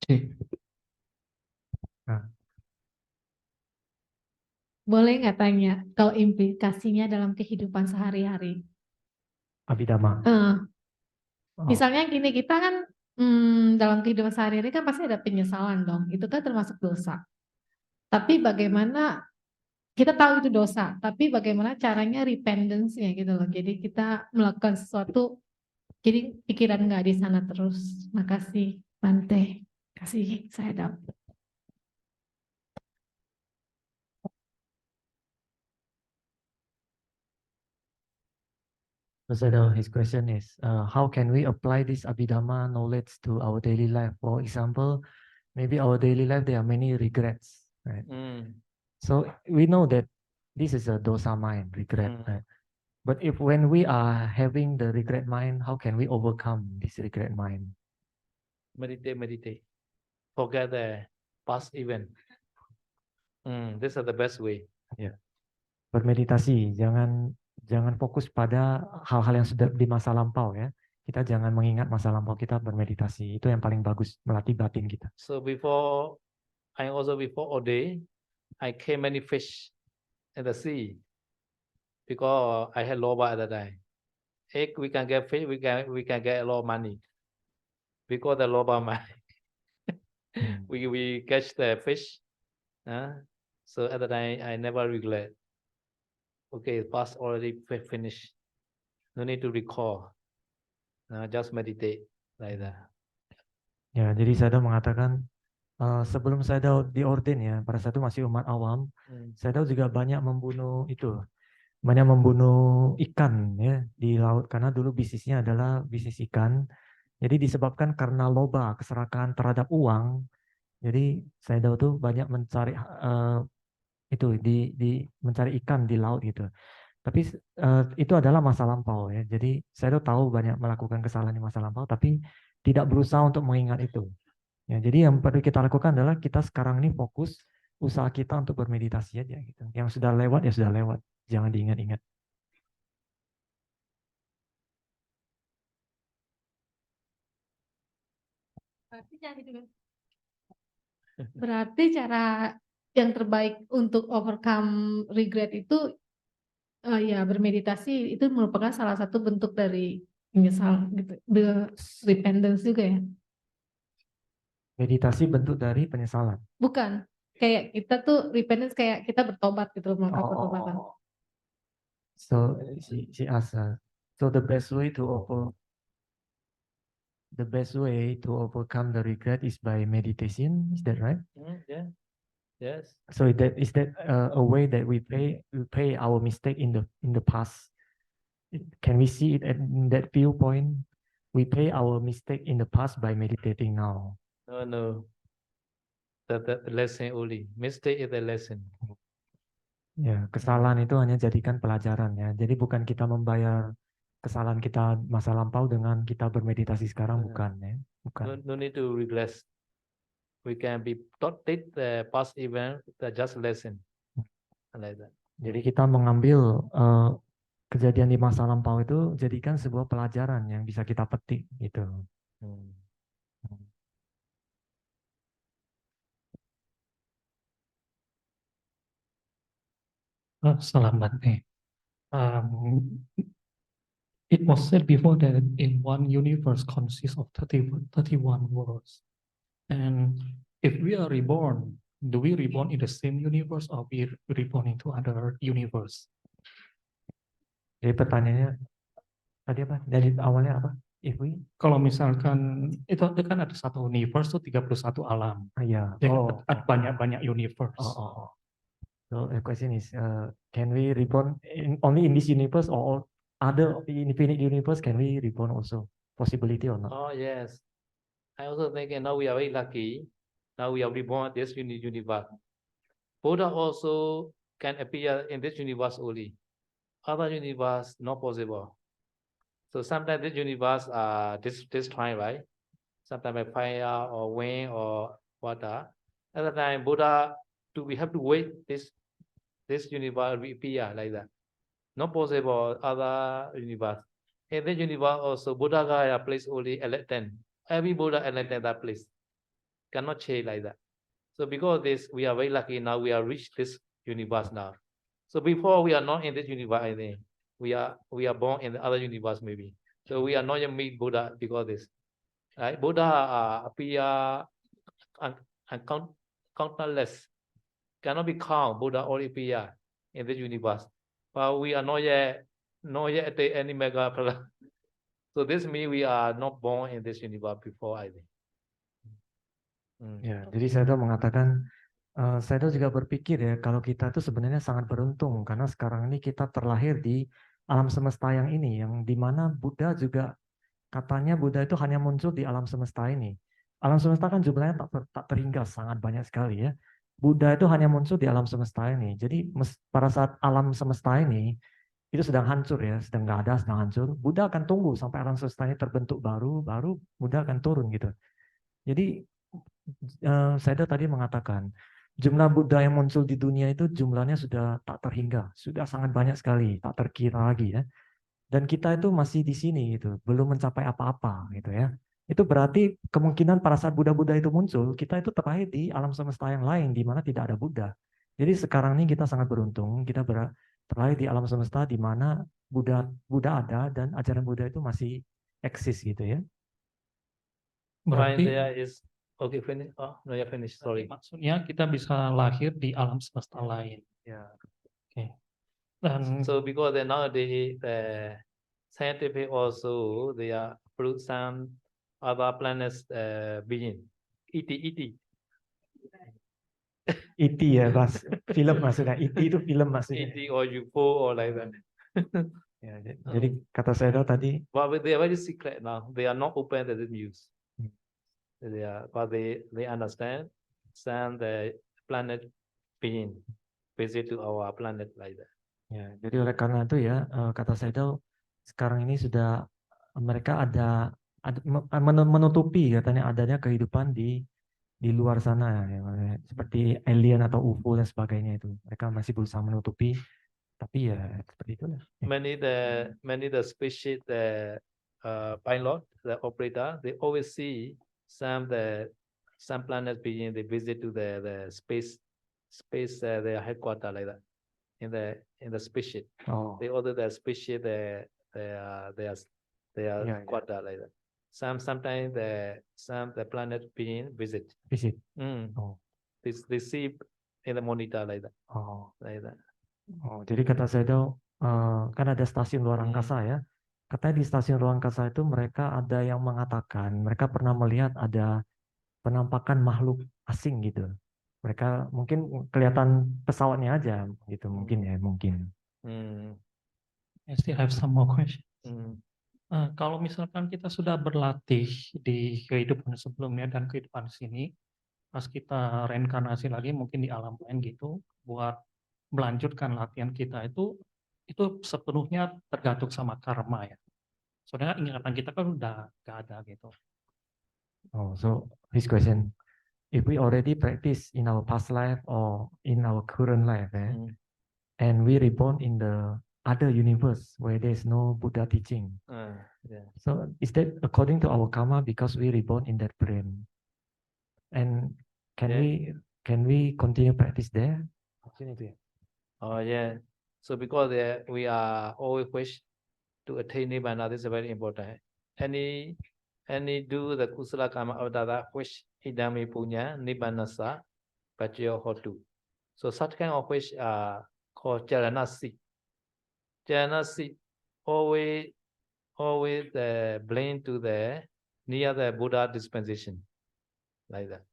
Cik. Nah, Boleh nggak tanya kalau implikasinya dalam kehidupan sehari-hari? Abhidhamma. Oh, Misalnya gini, kita kan dalam kehidupan sehari-hari kan pasti ada penyesalan dong. Itu kan termasuk dosa. Tapi bagaimana kita tahu itu dosa, tapi bagaimana caranya repentance-nya gitu loh. Jadi kita melakukan sesuatu, jadi pikiran nggak di sana terus. Makasih, Bante. Kasih saya dapat. so his question is, how can we apply this Abhidhamma knowledge to our daily life? For example, maybe our daily life there are many regrets, right? So we know that this is a dosa mind, regret, right? But if when we are having the regret mind, how can we overcome this regret mind? Meditate. Forget the past event. This is the best way. Bermeditasi, jangan fokus pada hal-hal yang sudah di masa lampau ya. Kita jangan mengingat masa lampau, kita bermeditasi. Itu yang paling bagus, melatih batin kita. So before all day, I caught many fish in the sea because I had loba at that time. If we can get fish, we can get a lot of money because the loba money. we catch the fish. So at the time I never regret. Okay, past already finished. No need to recall. Just meditate like that. Ya, jadi saya mengatakan sebelum saya diorden ya, pada saat itu masih umat awam, saya juga banyak membunuh ikan ya di laut karena dulu bisnisnya adalah bisnis ikan. Jadi disebabkan karena loba, keserakahan terhadap uang. Jadi saya tuh banyak mencari mencari ikan di laut gitu. Tapi itu adalah masa lampau ya. Jadi saya tahu banyak melakukan kesalahan di masa lampau, tapi tidak berusaha untuk mengingat itu. Ya, jadi yang perlu kita lakukan adalah kita sekarang ini fokus usaha kita untuk bermeditasi aja gitu. Yang sudah lewat ya sudah lewat, jangan diingat-ingat. Berarti cara yang terbaik untuk overcome regret itu ya bermeditasi itu merupakan salah satu bentuk dari menyesal gitu, the repentance juga ya. Meditasi bentuk dari penyesalan. Bukan, kayak kita tuh repentance kayak kita bertobat gitu melakukan pertobatan. So she asked, so the best way to overcome the regret is by meditation. Is that right? Yeah. Yes. So is that a way that we pay our mistake in the past? Can we see it at that viewpoint? We pay our mistake in the past by meditating now. No. The lesson only. Mistake is the lesson. Ya, kesalahan itu hanya jadikan pelajaran ya. Jadi bukan kita membayar kesalahan kita masa lampau dengan kita bermeditasi sekarang, bukan ya. Bukan. No need to regret. We can be taught the past event, just lesson. Like that. Jadi kita mengambil kejadian di masa lampau itu jadikan sebuah pelajaran yang bisa kita petik gitu. Salam Bante. It was said before that in one universe consists of 31 worlds. And if we are reborn, do we reborn in the same universe or we reborn into other universe? Jadi pertanyaannya tadi apa? Dari awalnya apa? Kalau misalkan itu kan ada satu universe tuh 31 alam. Iya. Ada banyak universe. So the question is, can we reborn only in this universe or other infinite universe? Can we reborn also? Possibility or not? Oh yes. I also think now we are very lucky. Now we are reborn this universe. Buddha also can appear in this universe only. Other universe not possible. So sometimes this universe destroyed, right? Sometimes by fire or wind or water. Other time Buddha we have to wait this universe reappear like that. Not possible other universe. In this universe also Buddha Gaya place only enlightened. Every Buddha enlightened that place. cannot change like that. So because this, we are very lucky now. We are reached this universe now. So before we are not in this universe, I think we are born in the other universe maybe. So we are not yet meet Buddha because this. Right? Buddha appear countless. Cannot be count. Buddha only appear in this universe. But we are not yet at any mega planet. So this means we are not born in this universe before, I think. Ya, jadi Sayadaw mengatakan, Sayadaw juga berpikir ya, kalau kita itu sebenarnya sangat beruntung karena sekarang ini kita terlahir di alam semesta yang ini, yang dimana Buddha juga katanya Buddha itu hanya muncul di alam semesta ini. Alam semesta kan jumlahnya tak terhingga, sangat banyak sekali ya. Buddha itu hanya muncul di alam semesta ini. Jadi pada saat alam semesta ini itu sedang hancur ya, sedang nggak ada, sedang hancur. Buddha akan tunggu sampai alam semesta ini terbentuk baru Buddha akan turun gitu. Jadi Sayadaw tadi mengatakan jumlah Buddha yang muncul di dunia itu jumlahnya sudah tak terhingga, sudah sangat banyak sekali, tak terkira lagi ya. Dan kita itu masih di sini gitu, belum mencapai apa-apa gitu ya. Itu berarti kemungkinan pada saat Buddha-Buddha itu muncul, kita itu terlahir di alam semesta yang lain di mana tidak ada Buddha. Jadi sekarang ini kita sangat beruntung, kita terlahir di alam semesta di mana Buddha ada dan ajaran Buddha itu masih eksis gitu ya. Berarti okay, finish. Oh, no, ya finish. Sorry. maksudnya kita bisa lahir di alam semesta lain. Ya. Oke. Dan So because nowadays the scientific also they are prove some other planets being ET. ET ya, Mas. Film maksudnya. ET itu film maksudnya. ET or UFO or like that. Ya, jadi kata Sayadaw tadi, But they are very secret now. They are not open to the news. But they understand some the planet being visit to our planet like that. ya, jadi oleh karena itu ya, kata Sayadaw, sekarang ini sudah mereka ada menutupi katanya adanya kehidupan di luar sana ya, seperti alien atau UFO dan sebagainya itu. Mereka masih berusaha menutupi, tapi ya seperti itulah. Many the species the pilot, the operator, they always see some planets being they visit to the space their headquarters like that in the spaceship. Oh, They order the spaceship their yeah. quarter like that. Sometimes the planet being visit. visit. Oh. They see in the monitor like that. Oh. Like that. Oh, jadi kata Sayadaw, kan ada stasiun luar angkasa ya. Katanya di stasiun luar angkasa itu mereka ada yang mengatakan mereka pernah melihat ada penampakan makhluk asing gitu. Mereka mungkin kelihatan pesawatnya aja gitu, mungkin ya, mungkin. I still have some more questions. Kalau misalkan kita sudah berlatih di kehidupan sebelumnya dan kehidupan sini, pas kita reinkarnasi lagi mungkin di alam lain gitu, buat melanjutkan latihan kita itu sepenuhnya tergantung sama karma ya. Soalnya ingatan kita kan udah gak ada gitu. Oh, so his question, if we already practice in our past life or in our current life, and we reborn in the other universe where there is no Buddha teaching, so is that according to our karma because we reborn in that brain, and can we continue practice there? Oh yeah. So because we are always wish to attain nibbana, this is very important. Any do the kusala karma avadada wish idami punya nibbanasa pacayo hotu. So such kind of wish are called jaranasi. Jaranasi always blame to the near the Buddha dispensation, like that.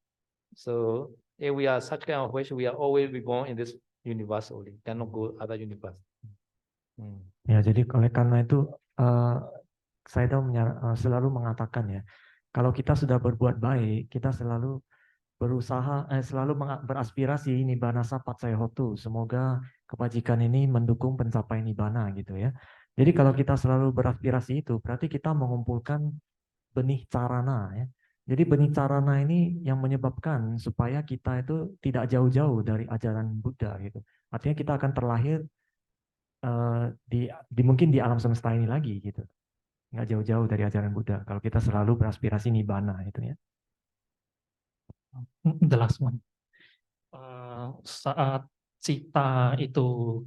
So if we are such kind of wish, we are always reborn in this universe only, cannot go other universe. Ya, jadi oleh karena itu Sayadaw selalu mengatakan ya, kalau kita sudah berbuat baik, kita selalu berusaha, selalu beraspirasi nibbana paccaya hotu. Semoga kebajikan ini mendukung pencapaian nibbana gitu ya. Jadi kalau kita selalu beraspirasi itu, berarti kita mengumpulkan benih carana ya. Jadi benih carana ini yang menyebabkan supaya kita itu tidak jauh-jauh dari ajaran Buddha gitu. Artinya kita akan terlahir mungkin di alam semesta ini lagi gitu. Nggak jauh-jauh dari ajaran Buddha kalau kita selalu beraspirasi nibbana itu ya. The last one. Saat cita itu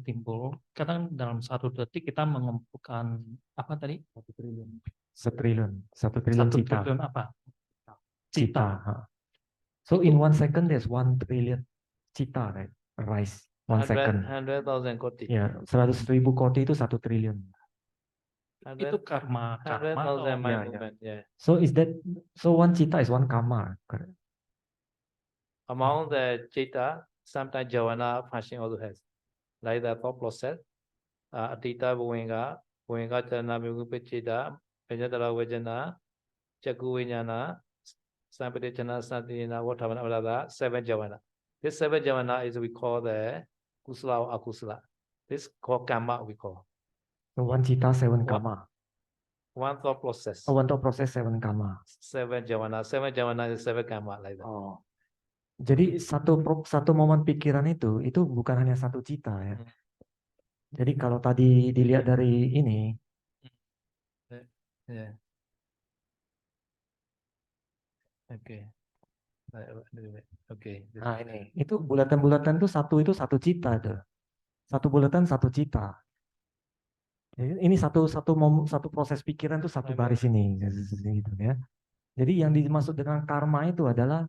timbul, kadang dalam 1 detik kita mengumpulkan apa tadi? 1 triliun. 1 triliun. 1 triliun 1 cita. triliun apa? Cita. So in 1 second there's 1 trillion cita, right? Arise 1 second. 100,000 koti. Ya, 100.000 koti itu 1 triliun. Itu karma atau 100,000 mind ya, ya. movement. Yeah. So is that so 1 cita is 1 karma, correct? Among the Chitta, sometimes Javana function also has. Like the thought process, Atita Bhuvenga, Chana Migupichita, Penyatara Vajana, Chaku Vinyana, Sampadichana, Santina, Watamana, 7 Javana. This 7 Javana is we call the Kusala or Akusala. This called Karma we call. So 1 cita 7 karma. One thought process. Oh, 1 thought process 7 karma. 7 Javana. 7 Javana is 7 Karma like that. Oh. Jadi satu momen pikiran itu bukan hanya 1 cita ya. Jadi kalau tadi dilihat dari ini, Yeah. Okay. Okay. nah ini, itu bulatan-bulatan itu 1 cita tuh. 1 bulatan 1 cita. Jadi ini satu proses pikiran tuh 1 baris ini gitu ya. Jadi yang dimaksud dengan karma itu adalah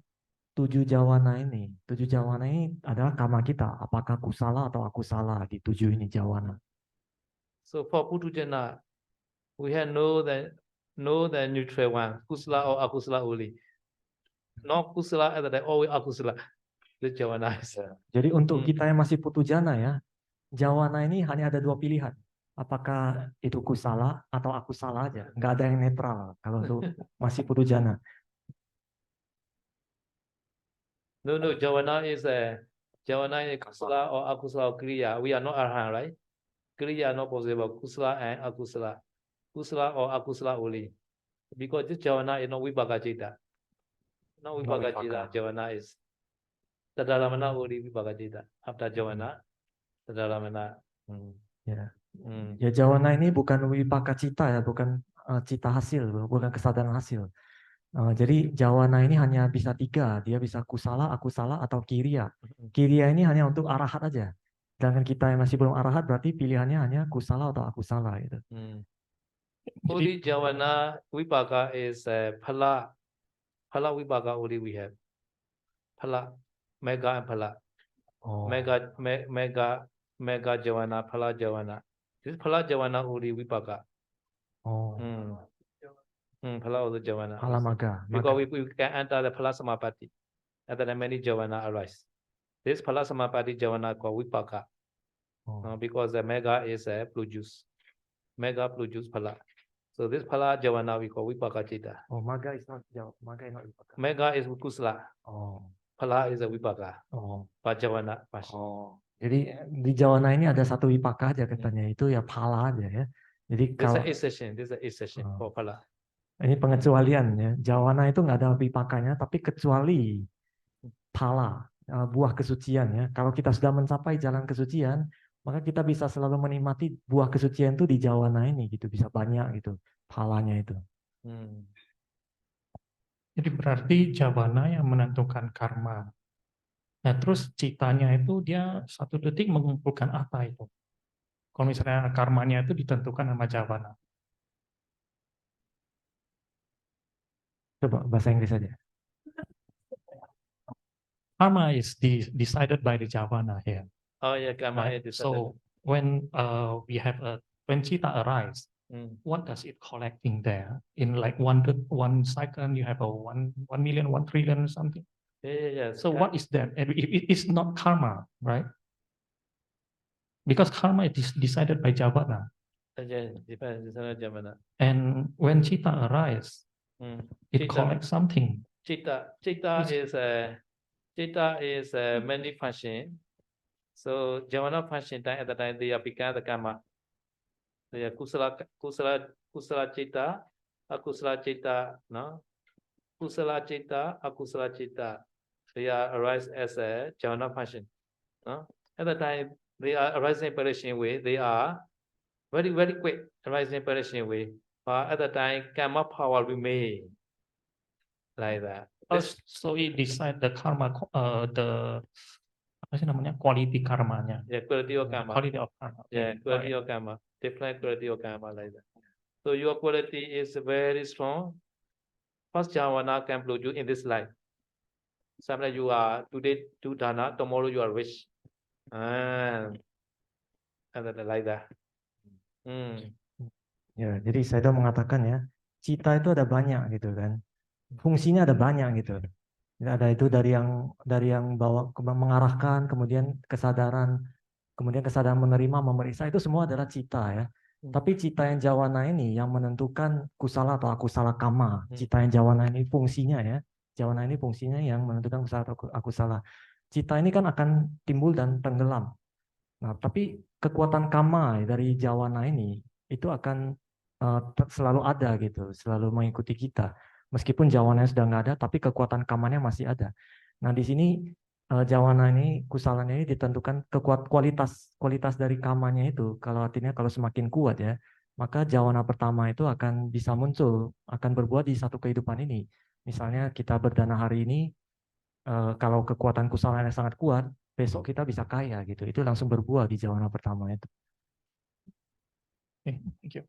7 jawana ini. 7 jawana ini adalah karma kita. Apakah kusala atau akusala di 7 ini jawana. So for Putujana, we have know the neutral one, kusala or akusala only. No kusala at the always akusala. The Javana is. Jadi untuk kita yang masih putujana ya, jawana ini hanya ada 2 pilihan. Apakah itu kusala atau akusala aja. Nggak ada yang netral kalau untuk masih putujana. No, Javana is kusala or akusala kriya. We are not arhan, right? Kriya not possible. Kusala and akusala. Kusala or akusala only. Because this Javana is not Vipaka Citta. No Vipaka Citta. Javana is Tadaramana only Vipaka Citta. After Javana, Tadaramana. Ya. Ya jawana ini bukan wipaka cita ya, bukan cita hasil, bukan kesadaran hasil. Jadi jawana ini hanya bisa 3, dia bisa kusala, akusala, atau kiriya. Kiriya ini hanya untuk arahat aja. Sedangkan kita yang masih belum arahat berarti pilihannya hanya kusala atau akusala gitu. Only Javana Vipaka is Phala. Phala Vipaka only we have. Phala, Mega and Phala. Oh. Mega Javana, Phala Javana. This Phala Javana only Vipaka. Oh. Phala also Javana. Phala maga. Because we can enter the Phala Samapatti. And then many Javana arise. This Phala Samapatti Javana called Vipaka. Because the Mega is a produce. Mega produce Phala. So this Phala Javana we call Vipaka Citta. Oh, maga is not Vipaka. Mega is Kusala. Oh. Phala is a Vipaka. Oh. Javana. Oh. Jadi di jawana ini ada 1 wipaka aja katanya, itu ya phala aja ya. Jadi kalau this is a exception for Phala. Ini pengecualian ya. Jawana itu nggak ada wipakanya, tapi kecuali phala, buah kesucian ya. Kalau kita sudah mencapai jalan kesucian, maka kita bisa selalu menikmati buah kesucian itu di jawana ini gitu, bisa banyak gitu phalanya itu. Jadi berarti jawana yang menentukan karma. Nah, terus citanya itu dia 1 detik mengumpulkan apa itu? Kalau misalnya karmanya itu ditentukan sama jawana. Coba bahasa Inggris aja. Karma is decided by the javana here. Oh yeah, karma Right? is So when when cita arrives, what does it collecting there? In like 1 second, you have a 1 million, 1 trillion or something. Yeah. So what is that? It is not karma, right? Because karma is decided by javana. Yeah, depends on Javana. And when cita arrives, it Citta. collects something. Citta is a many function. So Javana function time at the time they are become the karma. They are kusala citta, akusala citta, no? Kusala citta, akusala citta. They are arise as a Javana function. No? At the time they are arising operation way. They are very quick arising operation way. But at the time karma power remain like that. So it decide the karma, the apa sih namanya, quality karmanya. Yeah, quality of karma. Quality of karma. Yeah, quality of karma. Different quality of karma like that. So your quality is very strong. First jhana can produce in this life. Sometimes you are today do dana, tomorrow you are rich. And like that. Ya, jadi saya mengatakan ya, cita itu ada banyak gitu kan, fungsinya ada banyak gitu. Ada itu dari yang bawa mengarahkan, kemudian kesadaran menerima, memeriksa, itu semua adalah cita ya. Tapi cita yang jawana ini yang menentukan kusala atau akusala kama. Cita yang jawana ini fungsinya ya. Jawana ini fungsinya yang menentukan kusala atau akusala. Cita ini kan akan timbul dan tenggelam. Nah, tapi kekuatan kama dari jawana ini itu akan selalu ada gitu, selalu mengikuti kita. Meskipun jawananya sudah nggak ada, tapi kekuatan kamanya masih ada. Nah, di sini jawana ini, kusalanya ini ditentukan kualitas dari kamanya itu. Kalau artinya kalau semakin kuat ya, maka jawana pertama itu akan bisa muncul, akan berbuat di satu kehidupan ini. Misalnya kita berdana hari ini, kalau kekuatan kusalanya sangat kuat, besok kita bisa kaya gitu. Itu langsung berbuah di jawana pertama itu. Okay, thank you.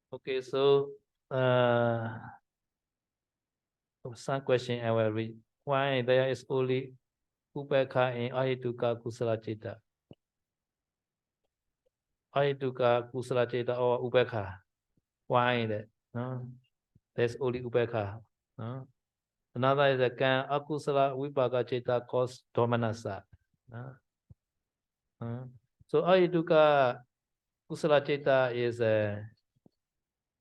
Okay, so some question I will read. Why there is only upekha in ahituka kusala citta? Ahituka kusala citta or upekha? Why that? No, there's only upekha. No? Another is can akusala vipaka citta cause domanassa. No? So ahituka kusala citta is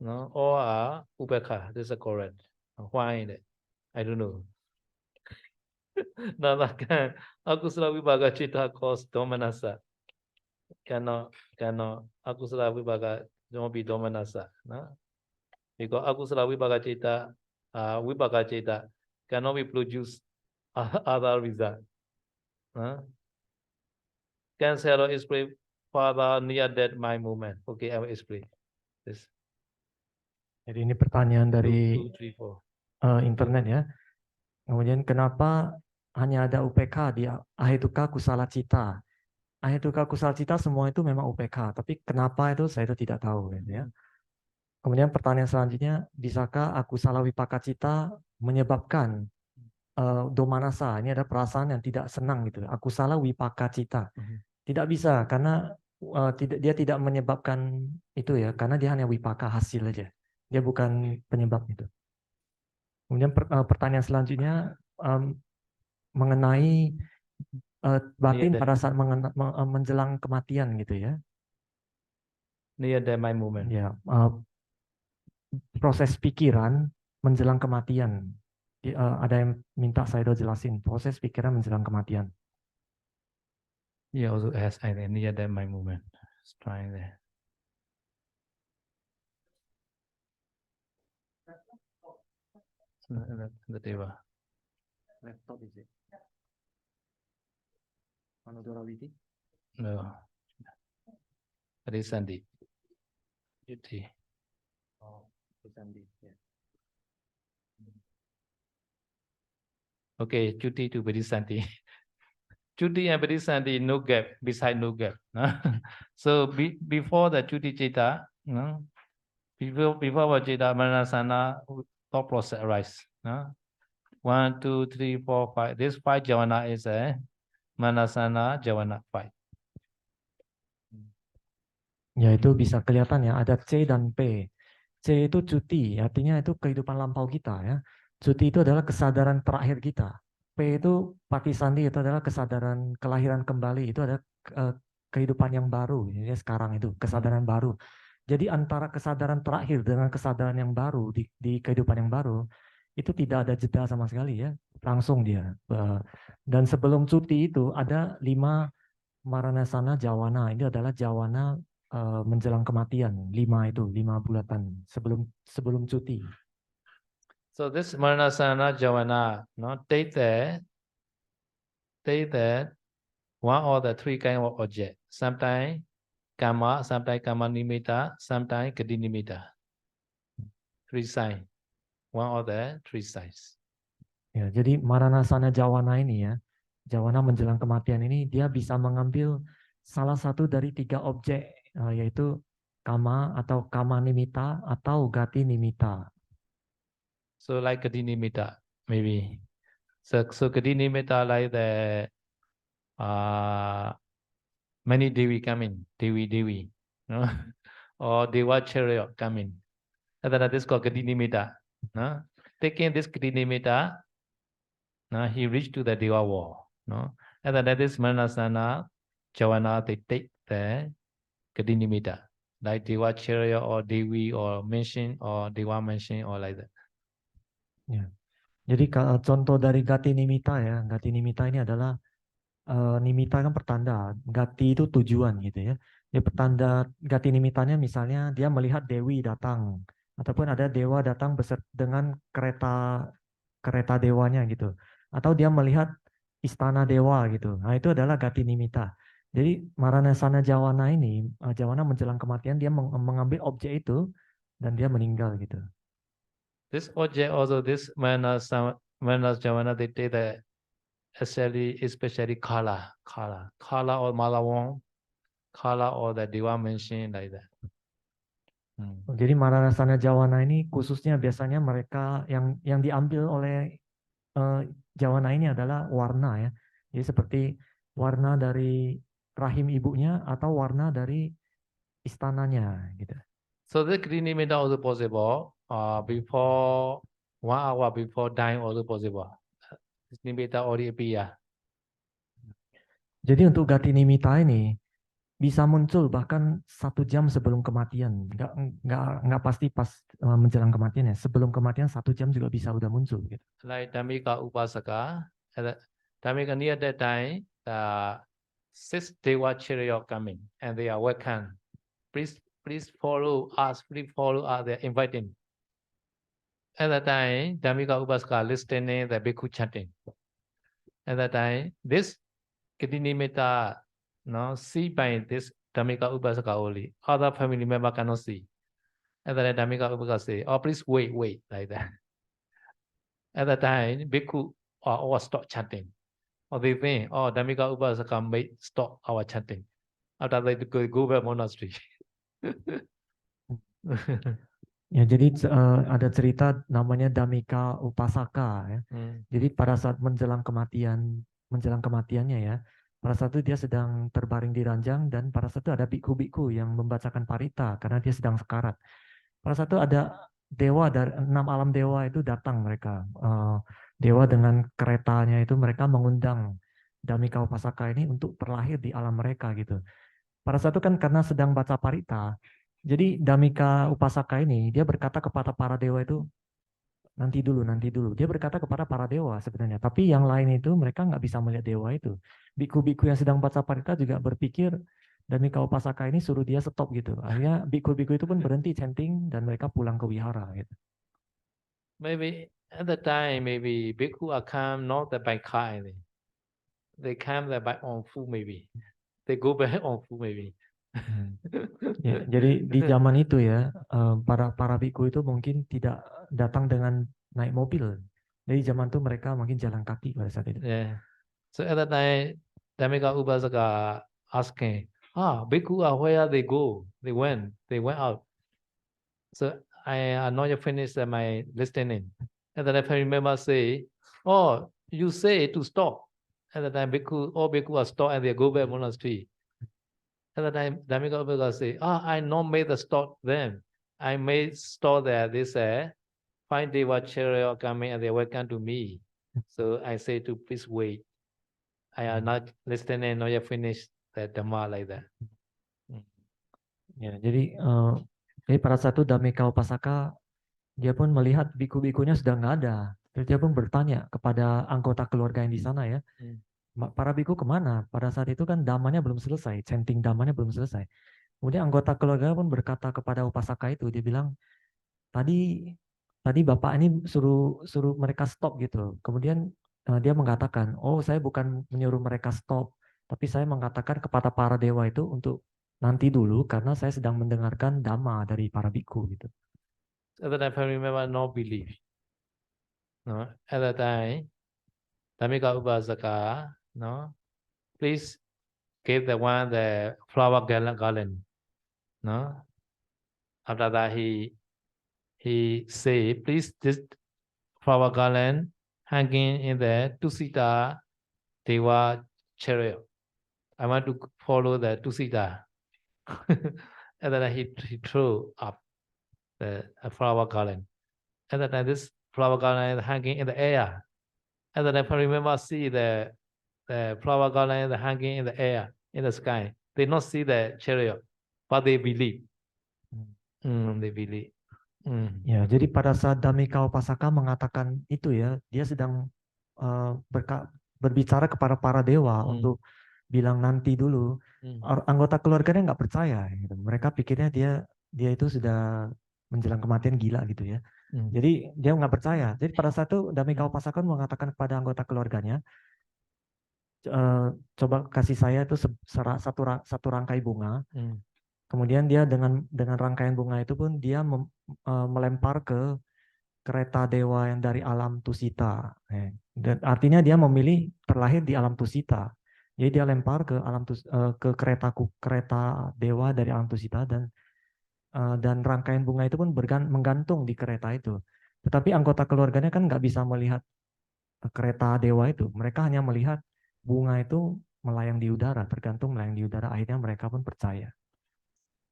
no, or upekha. This is correct. Why that? I don't know. Another can akusala vipaka citta cause domanassa. Cannot akusala vipaka don't be domanassa. No? Because akusala vipaka citta cannot be produced other result. Can Sarah explain further near death mind movement? Okay, I will explain this. Jadi ini pertanyaan dari 2, 3, 4. internet ya. Kemudian kenapa hanya ada UPK di ahituka kusala cita? Ahituka kusala cita semua itu memang UPK, tapi kenapa itu saya itu tidak tahu gitu ya. Kemudian pertanyaan selanjutnya, bisakah akusala wipaka cita menyebabkan domanasa? Ini ada perasaan yang tidak senang gitu. Akusala wipaka cita. Tidak bisa karena dia tidak menyebabkan itu ya, karena dia hanya wipaka hasil aja. Dia bukan penyebab itu. Kemudian pertanyaan selanjutnya mengenai batin pada saat menjelang kematian gitu ya. Near death mind movement. Ya, proses pikiran menjelang kematian. Ada yang minta saya jelasin proses pikiran menjelang kematian. Yeah, also has near death mind movement. Let's try there. The table. Laptop is it? Manudorawiti? No. Risandi. Yuti. Oh, Risandi. Yeah. Okay, Chuti to Badisanti. Chuti and Badisanti, no gap, beside no gap. So before the Chuti Citta, before Vajita Manasana, thought process arise. 1, 2, 3, 4, 5. This 5 javana is a Manasana javana 5. Ya itu bisa kelihatan ya, ada C dan P. C itu cuti, artinya itu kehidupan lampau kita ya. Cuti itu adalah kesadaran terakhir kita. P itu patisandi, itu adalah kesadaran kelahiran kembali, itu ada kehidupan yang baru, ya sekarang itu kesadaran baru. Jadi antara kesadaran terakhir dengan kesadaran yang baru di kehidupan yang baru itu tidak ada jeda sama sekali ya, langsung dia. Dan sebelum cuti itu ada 5 maranasana jawana, ini adalah jawana menjelang kematian, 5 itu 5 bulatan sebelum cuti. So this Maranasana javana, take that one or the 3 kind of object. Sometimes Kama, sometimes Kama Nimitta, sometimes Gati Nimitta. 3 signs. One of the 3 signs. Ya, jadi Maranasana Jawana ini ya, Jawana menjelang kematian ini dia bisa mengambil salah satu dari 3 objek, yaitu kama atau kama nimitta atau gati nimitta. So like Gati Nimitta, maybe. So Gati Nimitta like the many Devi coming, Devi, no? Or Deva chariot coming. And then this is called Gati Nimitta. No? Taking this Gati Nimitta, no, he reached to the Deva wall. No? And then that is Maranasana Jawana, they take the Gati Nimitta. Like Deva chariot or Devi or mention or Deva mention or like that. Ya. Jadi contoh dari gati nimitta ya, gati nimitta ini adalah nimitta kan pertanda, gati itu tujuan gitu ya. Dia pertanda gati nimittanya misalnya dia melihat Dewi datang ataupun ada dewa datang beserta dengan kereta dewanya gitu. Atau dia melihat istana dewa gitu. Nah, itu adalah gati nimitta. Jadi Maranasana Jawana ini, Jawana menjelang kematian dia mengambil objek itu dan dia meninggal gitu. This object also, this Manas Jawana, they take the especially Kala or Malawong, Kala or the Deva mention like that. Jadi Maranasana Jawana ini khususnya biasanya mereka yang diambil oleh Jawana ini adalah warna ya. Jadi seperti warna dari rahim ibunya atau warna dari istananya gitu. So the Gati Nimitta also possible. Before 1 hour before dying also possible. This Nimitta already appear. Jadi untuk Gati Nimitta ini bisa muncul bahkan 1 jam sebelum kematian. Nggak pasti pas menjelang kematian ya. Sebelum kematian 1 jam juga bisa udah muncul gitu. Like Dhammika Upasaka, Dhammika near that time, the 6 Deva chariot coming and they are welcome. Please follow us. Please follow us. They are inviting. At that time, Dhammika Upasaka listening the bhikkhu chanting. At that time, this Gati Nimitta, no, see by this Dhammika Upasaka only. Other family member cannot see. At that time, Dhammika Upasaka say, "Oh, please wait," like that. At that time, bhikkhu all stop chanting. Or they think, "Oh, Dhammika Upasaka may stop our chanting." After they go back monastery. Ya, jadi ada cerita namanya Dhammika Upasaka ya. Jadi pada saat menjelang kematiannya ya, pada saat itu dia sedang terbaring di ranjang dan pada saat itu ada biku-biku yang membacakan parita karena dia sedang sekarat. Pada saat itu ada dewa dari 6 alam dewa itu datang mereka. Dewa dengan keretanya itu mereka mengundang Dhammika Upasaka ini untuk terlahir di alam mereka gitu. Pada saat itu kan karena sedang baca parita, jadi Dhammika Upasaka ini dia berkata kepada para dewa itu nanti dulu. Dia berkata kepada para dewa sebenarnya, tapi yang lain itu mereka nggak bisa melihat dewa itu. Biku-biku yang sedang baca parita juga berpikir Dhammika Upasaka ini suruh dia stop gitu. Akhirnya biku-biku itu pun berhenti chanting dan mereka pulang ke wihara gitu. Maybe at the time, maybe bhikkhu are come not by car. They come by on foot maybe. They go back on foot maybe. Ya, jadi di zaman itu ya para biku itu mungkin tidak datang dengan naik mobil. Jadi zaman itu mereka mungkin jalan kaki pada saat itu. Yeah. So at that time, Dhammika Upasaka asking, bhikkhu where they go? They went out. So I not yet finished my listening. At that time, I remember say, "Oh, you say to stop." At that time, all bhikkhu are stop and they go back monastery. At that time, Dhammika Upasaka say, I not made the stop them. I made stop there. They say, 5 Deva chariot coming and they welcome to me. So I say to please wait. I am not listening, not yet finished the Dhamma like that. Ya, jadi pada saat itu Dhammika Upasaka dia pun melihat biku-bikunya sudah nggak ada. Terus dia pun bertanya kepada anggota keluarga yang di sana ya, para biku kemana? Pada saat itu kan damanya belum selesai, chanting damanya belum selesai. Kemudian anggota keluarga pun berkata kepada Upasaka itu, dia bilang, tadi bapak ini suruh mereka stop gitu. Kemudian dia mengatakan, oh saya bukan menyuruh mereka stop, tapi saya mengatakan kepada para dewa itu untuk nanti dulu karena saya sedang mendengarkan dhamma dari para bhikkhu gitu. At that time, family member no belief. No, at that time, Dhammika Upasaka, no, please give the one the flower garland. No, after that he say, please this flower garland hanging in the two-seater Deva chariot. I want to follow the two-seater. And then he threw up the flower garland. And then this flower garland is hanging in the air. And then I remember see the flower garland hanging in the air, in the sky. They not see the chariot, but they believe. They believe. Ya, jadi pada saat Dhammika Upasaka mengatakan itu ya, dia sedang berbicara kepada para dewa untuk bilang nanti dulu. Anggota keluarganya nggak percaya gitu. Mereka pikirnya dia itu sudah menjelang kematian gila gitu ya. Jadi dia nggak percaya. Jadi pada saat itu Dhammika Upasaka mengatakan kepada anggota keluarganya, coba kasih saya itu satu rangkai bunga. Kemudian dia dengan rangkaian bunga itu pun dia melempar ke kereta dewa yang dari alam Tusita. Dan artinya dia memilih terlahir di alam Tusita. Jadi dia lempar ke ke kereta dewa dari alam Tusita dan rangkaian bunga itu pun menggantung di kereta itu. Tetapi anggota keluarganya kan nggak bisa melihat kereta dewa itu. Mereka hanya melihat bunga itu melayang di udara, tergantung melayang di udara. Akhirnya mereka pun percaya.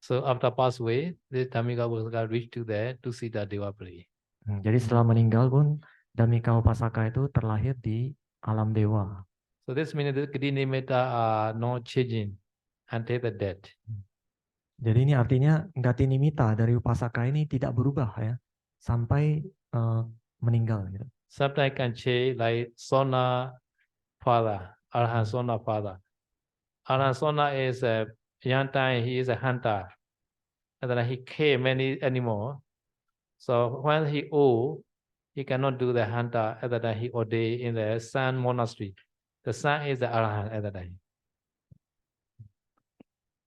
So after pass away, this Dhammika Upasaka reached to the two-seater Deva play. Jadi setelah meninggal pun Dhammika Upasaka itu terlahir di alam dewa. So this means that Gati Nimitta are not changing until the death. Jadi ini artinya Gati Nimitta dari Upasaka ini tidak berubah ya sampai meninggal. Gitu. Sometimes can change like Sona father, Arahant Sona father. Arahant Sona is a young time, he is a hunter. And then he killed many animals. So when he old, he cannot do the hunter. At that time he ordained in the Sun monastery. The Sun is the Arahant at that time.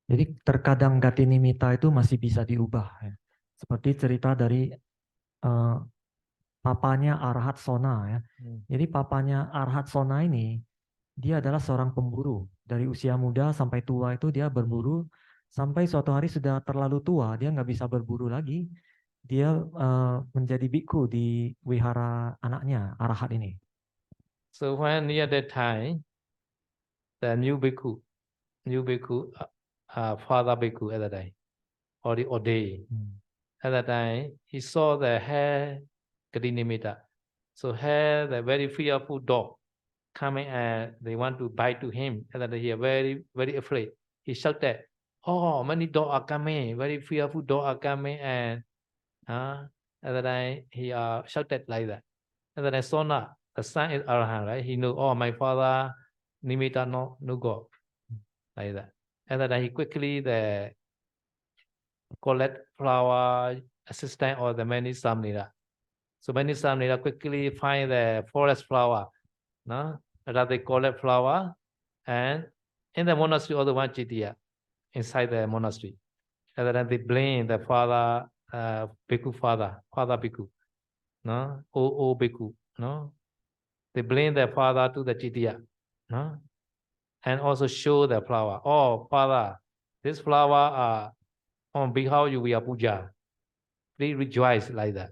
Jadi terkadang Gati Nimitta itu masih bisa diubah. Ya. Seperti cerita dari papanya Arhat Sona. Ya. Jadi papanya Arhat Sona ini, dia adalah seorang pemburu. Dari usia muda sampai tua itu dia berburu. Sampai suatu hari sudah terlalu tua, dia nggak bisa berburu lagi. Dia menjadi bhikkhu di wihara anaknya, Arahat ini. So when near that time, the new bhikkhu, father bhikkhu at that time, already ordained. At that time, he saw the hair Gati Nimitta. So hair, the very fearful dog coming and they want to bite to him. At that time, he is very, very afraid. He shouted, "Oh, many dogs are coming, very fearful dogs are coming," and at that time he shouted like that. At that time, Sona, the son is Arahant, right? He knew, oh, my father Nimitta no God, like that. At that time, he quickly collect flower assistant or the many samnira. So many samnira quickly find the forest flower, no? That they collect flower, and in the monastery, also one chitiya inside the monastery. And then they blame the father, bhikkhu father bhikkhu, no? O bhikkhu, no? They blame their father to the chitiya, no? And also show the flower. Oh, father, this flower on behalf of you we are puja. Please rejoice like that.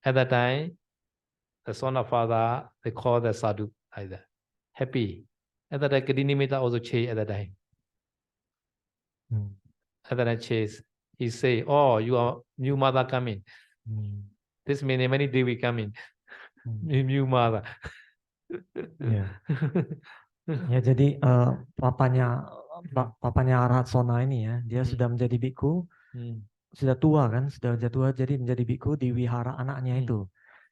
At that time, the son of father, they call the sadhu like that. Happy. At that time, Gati Nimitta also changed at that time. At that time, changed. He say, oh, you are new mother coming. This means many days we coming. New mother. Ya, jadi papanya Arhat Sona ini ya, dia sudah menjadi bhikkhu, sudah tua kan, sudah tua jadi menjadi bhikkhu di wihara anaknya itu.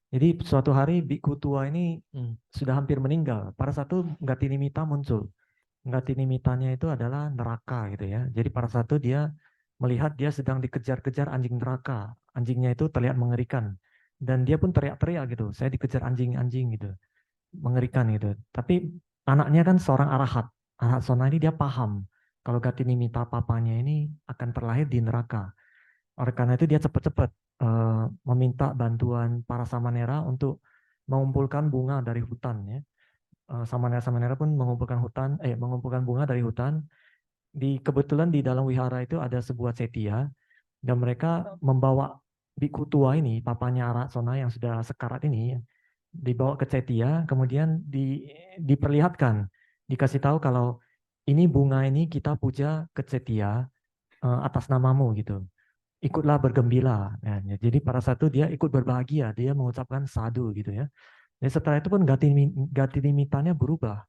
Jadi suatu hari bhikkhu tua ini sudah hampir meninggal. Pada satu Gati Nimitta muncul. Gati Nimittanya itu adalah neraka gitu ya. Jadi pada satu dia melihat dia sedang dikejar-kejar anjing neraka. Anjingnya itu terlihat mengerikan. Dan dia pun teriak-teriak gitu, saya dikejar anjing-anjing gitu. Mengerikan gitu. Tapi anaknya kan seorang arahat. Arahat Sona ini dia paham kalau Gatinimita papanya ini akan terlahir di neraka. Oleh karena itu dia cepat-cepat meminta bantuan para Samanera untuk mengumpulkan bunga dari hutan ya. Samanera pun mengumpulkan bunga dari hutan. Kebetulan di dalam wihara itu ada sebuah setia dan mereka membawa biku tua ini, papanya Aratsona yang sudah sekarat ini, dibawa ke setia, kemudian diperlihatkan, dikasih tahu kalau ini bunga ini kita puja ke setia atas namamu gitu. Ikutlah bergembira. Nah, jadi pada saat itu dia ikut berbahagia, dia mengucapkan sadu gitu ya. Dan setelah itu pun Gatinimitanya berubah.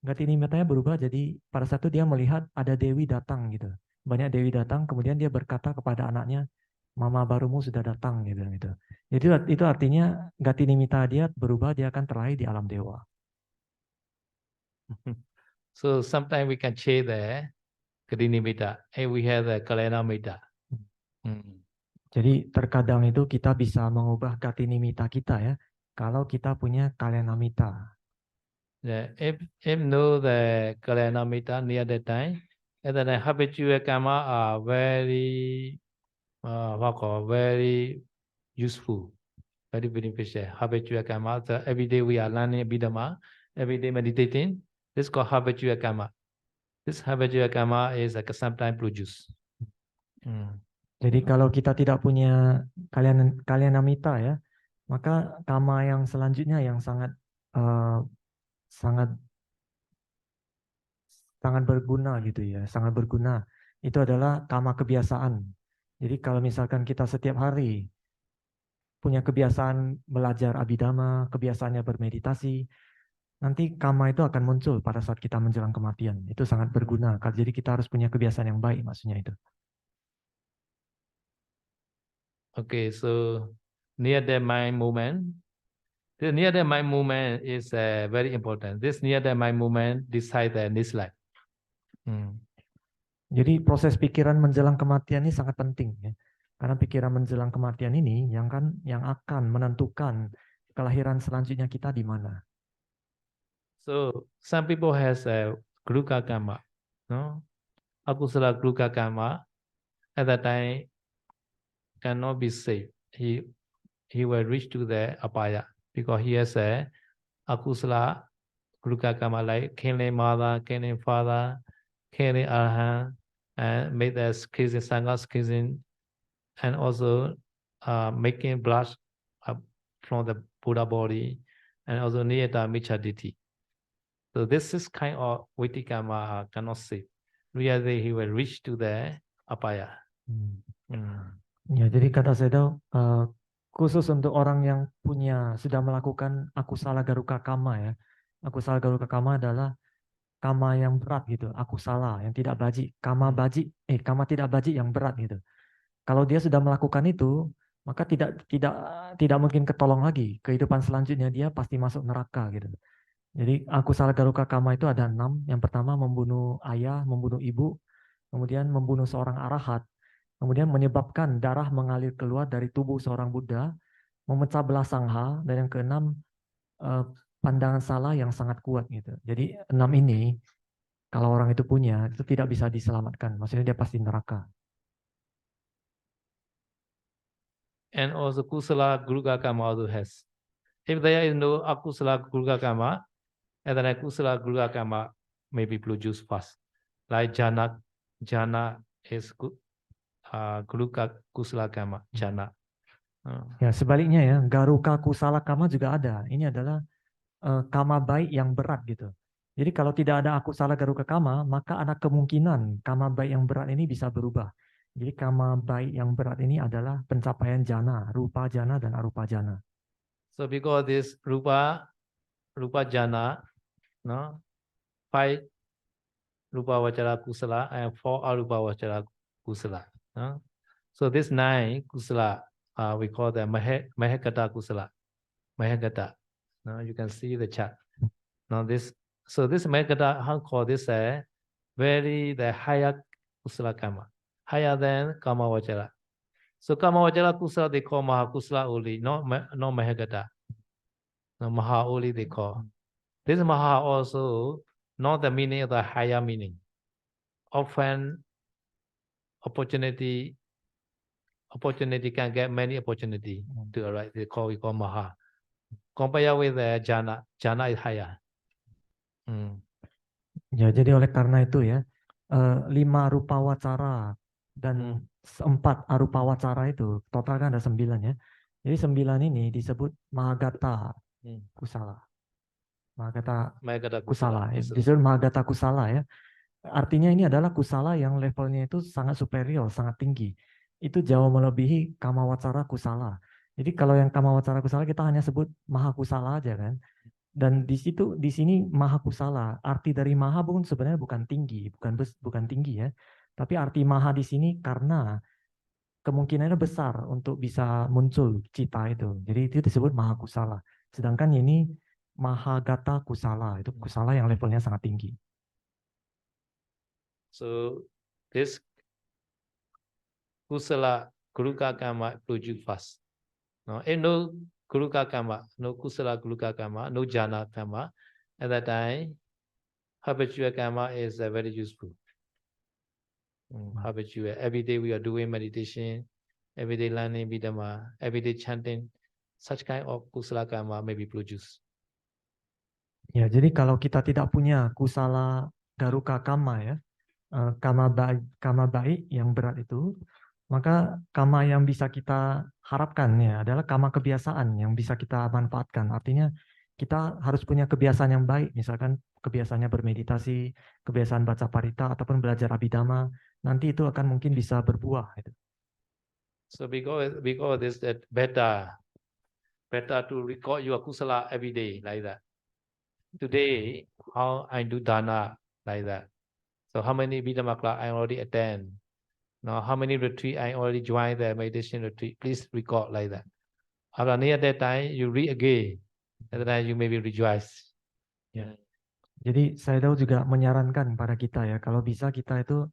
Gatinimitanya berubah jadi pada saat itu dia melihat ada Dewi datang gitu. Banyak Dewi datang, kemudian dia berkata kepada anaknya, Mama barumu sudah datang gitu. Jadi itu artinya Gatinimita dia berubah, dia akan terlahir di alam dewa. So sometimes we can change the Gatinimita and we have the Kalyanamita. Jadi terkadang itu kita bisa mengubah Gatinimita kita ya, kalau kita punya Kalyanamita. Yeah, if know the Kalyanamita near that time, and then habitual karma are very very useful, very beneficial. Habitual karma. So every day we are learning Abhidhamma, every day meditating. This is called habitual karma. This habitual karma is like sometimes produce. Jadi kalau kita tidak punya Kalyanamita ya, maka karma yang selanjutnya yang sangat berguna gitu ya, sangat berguna. Itu adalah karma kebiasaan. Jadi kalau misalkan kita setiap hari punya kebiasaan belajar Abhidhamma, kebiasaannya bermeditasi, nanti karma itu akan muncul pada saat kita menjelang kematian. Itu sangat berguna. Jadi kita harus punya kebiasaan yang baik maksudnya itu. Okay, so near the mind movement. The near the mind movement is very important. This near the mind movement decide the next life. Jadi proses pikiran menjelang kematian ini sangat penting ya. Karena pikiran menjelang kematian ini yang akan menentukan kelahiran selanjutnya kita di mana. So some people has a Gluka karma, no? Akusala Gluka karma at that time cannot be saved. He will reach to the apaya because he has a akusala Gluka karma like killing mother, killing father, killing arhan, and make the kissing, sanghas kissing, and also making blood from the Buddha body, and also niyata michaditi. So this is kind of Vitikama cannot save. Really, he will reach to the apaya. Ya, jadi kata Sedo, khusus untuk orang yang sudah melakukan akusala garuka kama ya. Akusala garuka kama adalah kama yang berat gitu, akusala yang tidak baji, kama tidak baji yang berat gitu. Kalau dia sudah melakukan itu, maka tidak mungkin ketolong lagi. Kehidupan selanjutnya dia pasti masuk neraka gitu. Jadi akusala garuka kama itu ada 6. Yang pertama membunuh ayah, membunuh ibu, kemudian membunuh seorang arahat, kemudian menyebabkan darah mengalir keluar dari tubuh seorang Buddha, memecah belah sangha, dan yang keenam pandangan salah yang sangat kuat gitu. Jadi 6 ini kalau orang itu punya itu tidak bisa diselamatkan. Maksudnya dia pasti neraka. And also kusala Gluka karma also has. If there is no akusala Gluka karma, and then kusala Gluka karma may be produced fast. Like jhana is Gluka kusala karma, jhana. Ya, sebaliknya ya, garuka kusala kama juga ada. Ini adalah kama baik yang berat gitu. Jadi kalau tidak ada akusala garuka kama, maka ada kemungkinan kama baik yang berat ini bisa berubah. Jadi kama baik yang berat ini adalah pencapaian jana, rupa jana dan arupa jana. So because this rupa jana, no, 5 rupa vachara kusala and 4 arupa vachara kusala. No? So this 9 kusala, we call them mahekata kusala. Mahekata. No, you can see the chart. Now this mahekata, how call this the higher kusala karma, higher than kama vachara. So kama vachara kusala they call maha kusala only, not mahekata. No, maha only they call. This maha also not the meaning of the higher meaning. often opportunity can get many opportunity to arrive. We call Maha. Compare with the jhana is higher. Ya, jadi oleh karena itu ya, 5 rupa wacara dan 4 arupa wacara itu total kan ada 9 ya. Jadi 9 ini disebut Mahagata Kusala. Mahagata Kusala, disebut Mahagata Kusala ya. Artinya ini adalah kusala yang levelnya itu sangat superior, sangat tinggi. Itu jauh melebihi Kamawacara Kusala. Jadi kalau yang Kamawacara Kusala kita hanya sebut Maha Kusala aja kan. Dan di sini Maha Kusala, arti dari Maha pun sebenarnya bukan tinggi, bukan tinggi ya. Tapi arti Maha di sini karena kemungkinannya besar untuk bisa muncul cita itu. Jadi itu disebut Maha Kusala. Sedangkan ini Mahagata Kusala, itu kusala yang levelnya sangat tinggi. So this kusala Guruka Karma produce first. No, no Guruka Karma, no kusala Guruka Karma, no jhana karma. At that time, habitual karma is very useful. Habitual. Every day we are doing meditation, every day learning Vidama, every day chanting. Such kind of kusala karma may be produced. Ya, jadi kalau kita tidak punya kusala Garuka Kama ya, kama baik yang berat itu, maka kama yang bisa kita harapkan ya adalah kama kebiasaan yang bisa kita manfaatkan. Artinya kita harus punya kebiasaan yang baik, misalkan kebiasaannya bermeditasi, kebiasaan baca parita ataupun belajar abhidhamma, nanti itu akan mungkin bisa berbuah gitu. So because this that better to record your kusala every day like that. Today, how I do dana like that. So how many Vidama class I already attend? Now how many retreat I already joined the meditation retreat? Please record like that. After near that time, you read again. At that time you maybe rejoice. Ya. Jadi saya tahu juga menyarankan pada kita ya, kalau bisa kita itu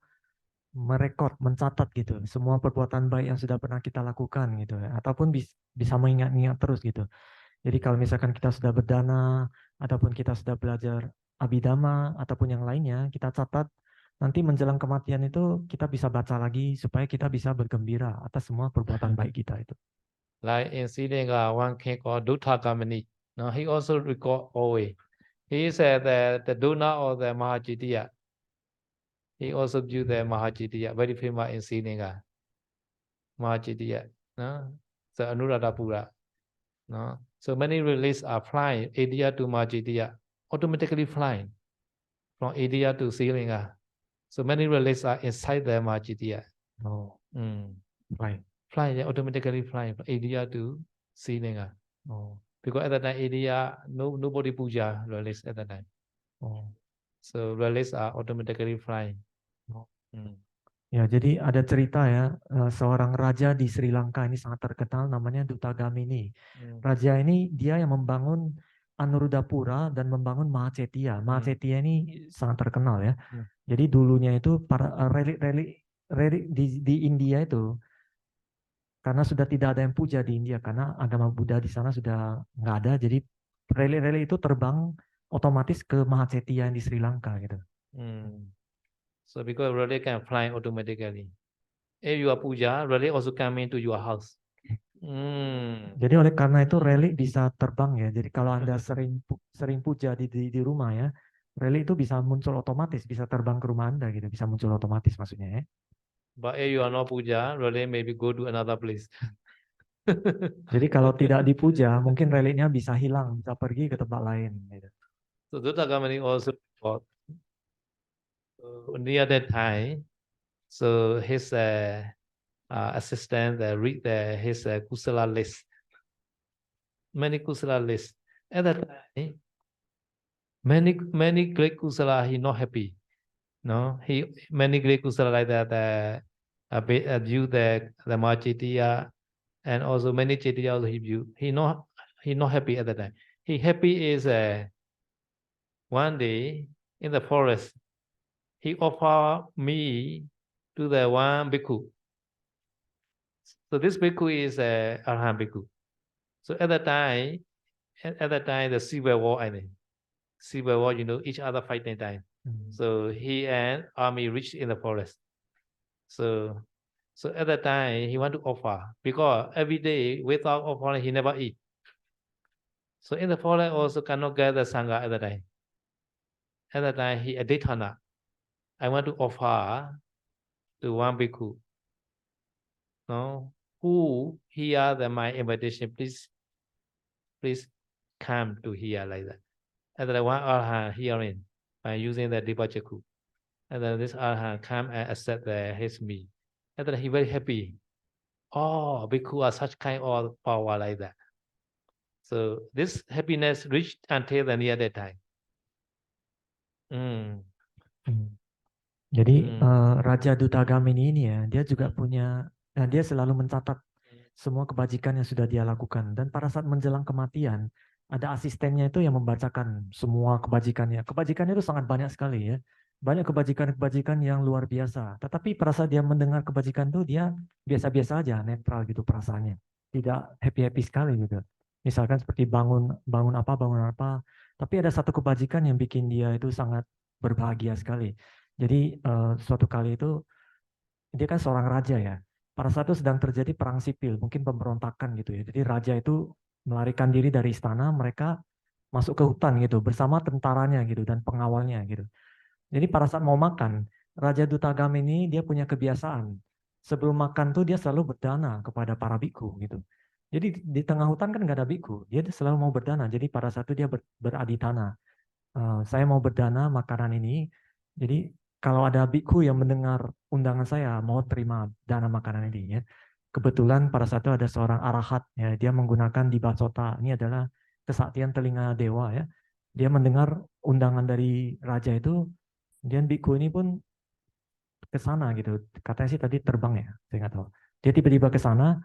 merekod, mencatat gitu, semua perbuatan baik yang sudah pernah kita lakukan gitu ya, ataupun bisa mengingat-ingat terus gitu. Jadi kalau misalkan kita sudah berdana, ataupun kita sudah belajar abhidhamma, ataupun yang lainnya, kita catat, nanti menjelang kematian itu kita bisa baca lagi, supaya kita bisa bergembira atas semua perbuatan baik kita itu. Like in Srilanka, one king called Duttagamani. Now he also record always. He said that the donor of the Mahajitiya. He also viewed the Mahajitiya, very famous in Srilanka. Mahajitiya. No? So Anuradhapura. No? So many relics are flying India to Mahajitiya, automatically flying from India to Sri Lanka. So many relics are inside the Mahajitiya. Oh, right. Flying, automatically flying from India to Sri Lanka. Oh, Because at that time India, nobody puja relics at that time. oh. So relics are automatically flying. Ya, jadi ada cerita ya, seorang raja di Sri Lanka ini sangat terkenal, namanya Duttagamini. Raja ini dia yang membangun Anuruddhapura dan membangun Mahacetiya. Mahacetiya ini sangat terkenal ya. Jadi dulunya itu para relik di India itu, karena sudah tidak ada yang puja di India, karena agama Buddha di sana sudah nggak ada, jadi relik-relik itu terbang otomatis ke Mahacetiya yang di Sri Lanka gitu. So because relic can fly automatically. If you are puja, relic also come into your house. Jadi oleh karena itu relik bisa terbang ya. Jadi kalau Anda sering puja di rumah ya, relik itu bisa muncul otomatis, bisa terbang ke rumah Anda gitu, bisa muncul otomatis maksudnya ya. But if you are not puja, relic maybe go to another place. Jadi kalau tidak dipuja, mungkin reliknya bisa hilang, bisa pergi ke tempat lain gitu. So Duttagamani also got near that time. So his assistant read his kusala list. Many kusala list. At that time, many great kusala he not happy. No, he many great kusala like that. View the Mahajitiya and also many Chaitya also he view. He not happy at that time. He happy is one day in the forest. He offered me to the one bhikkhu. So this bhikkhu is a Arahant bhikkhu. So at that time the civil war, civil war, each other fighting time. So he and army reached in the forest. So at that time he want to offer because every day without offering he never eat. So in the forest also cannot get the sangha at that time. At that time he aditana. I want to offer to one bhikkhu. No, who hear my invitation, please come to here like that. And then one arhat hearing by using the dipachaku. And then this arhat come and accept his me. And then he very happy. Oh, bhikkhu are such kind of power like that. So this happiness reached until the near that time. Jadi Raja Dutagamini ini ya, dia juga punya, nah dia selalu mencatat semua kebajikan yang sudah dia lakukan. Dan pada saat menjelang kematian, ada asistennya itu yang membacakan semua kebajikannya. Kebajikannya itu sangat banyak sekali ya. Banyak kebajikan-kebajikan yang luar biasa. Tetapi pada saat dia mendengar kebajikan itu, dia biasa-biasa aja, netral gitu perasaannya. Tidak happy-happy sekali gitu. Misalkan seperti bangun apa. Tapi ada satu kebajikan yang bikin dia itu sangat berbahagia sekali. Jadi suatu kali itu dia kan seorang raja ya. Pada saat itu sedang terjadi perang sipil, mungkin pemberontakan gitu ya. Jadi raja itu melarikan diri dari istana, mereka masuk ke hutan gitu bersama tentaranya gitu dan pengawalnya gitu. Jadi pada saat mau makan, Raja Dutagam ini dia punya kebiasaan. Sebelum makan tuh dia selalu berdana kepada para biku gitu. Jadi di tengah hutan kan nggak ada biku, dia selalu mau berdana. Jadi pada saat itu dia beraditana. Saya mau berdana makanan ini. Jadi kalau ada biku yang mendengar undangan saya mau terima dana makanan ini ya. Kebetulan pada saat itu ada seorang arahat ya, dia menggunakan dibasota. Ini adalah kesaktian telinga dewa ya. Dia mendengar undangan dari raja itu, kemudian biku ini pun ke sana gitu. Katanya sih tadi terbang ya, saya nggak tahu. Dia tiba-tiba ke sana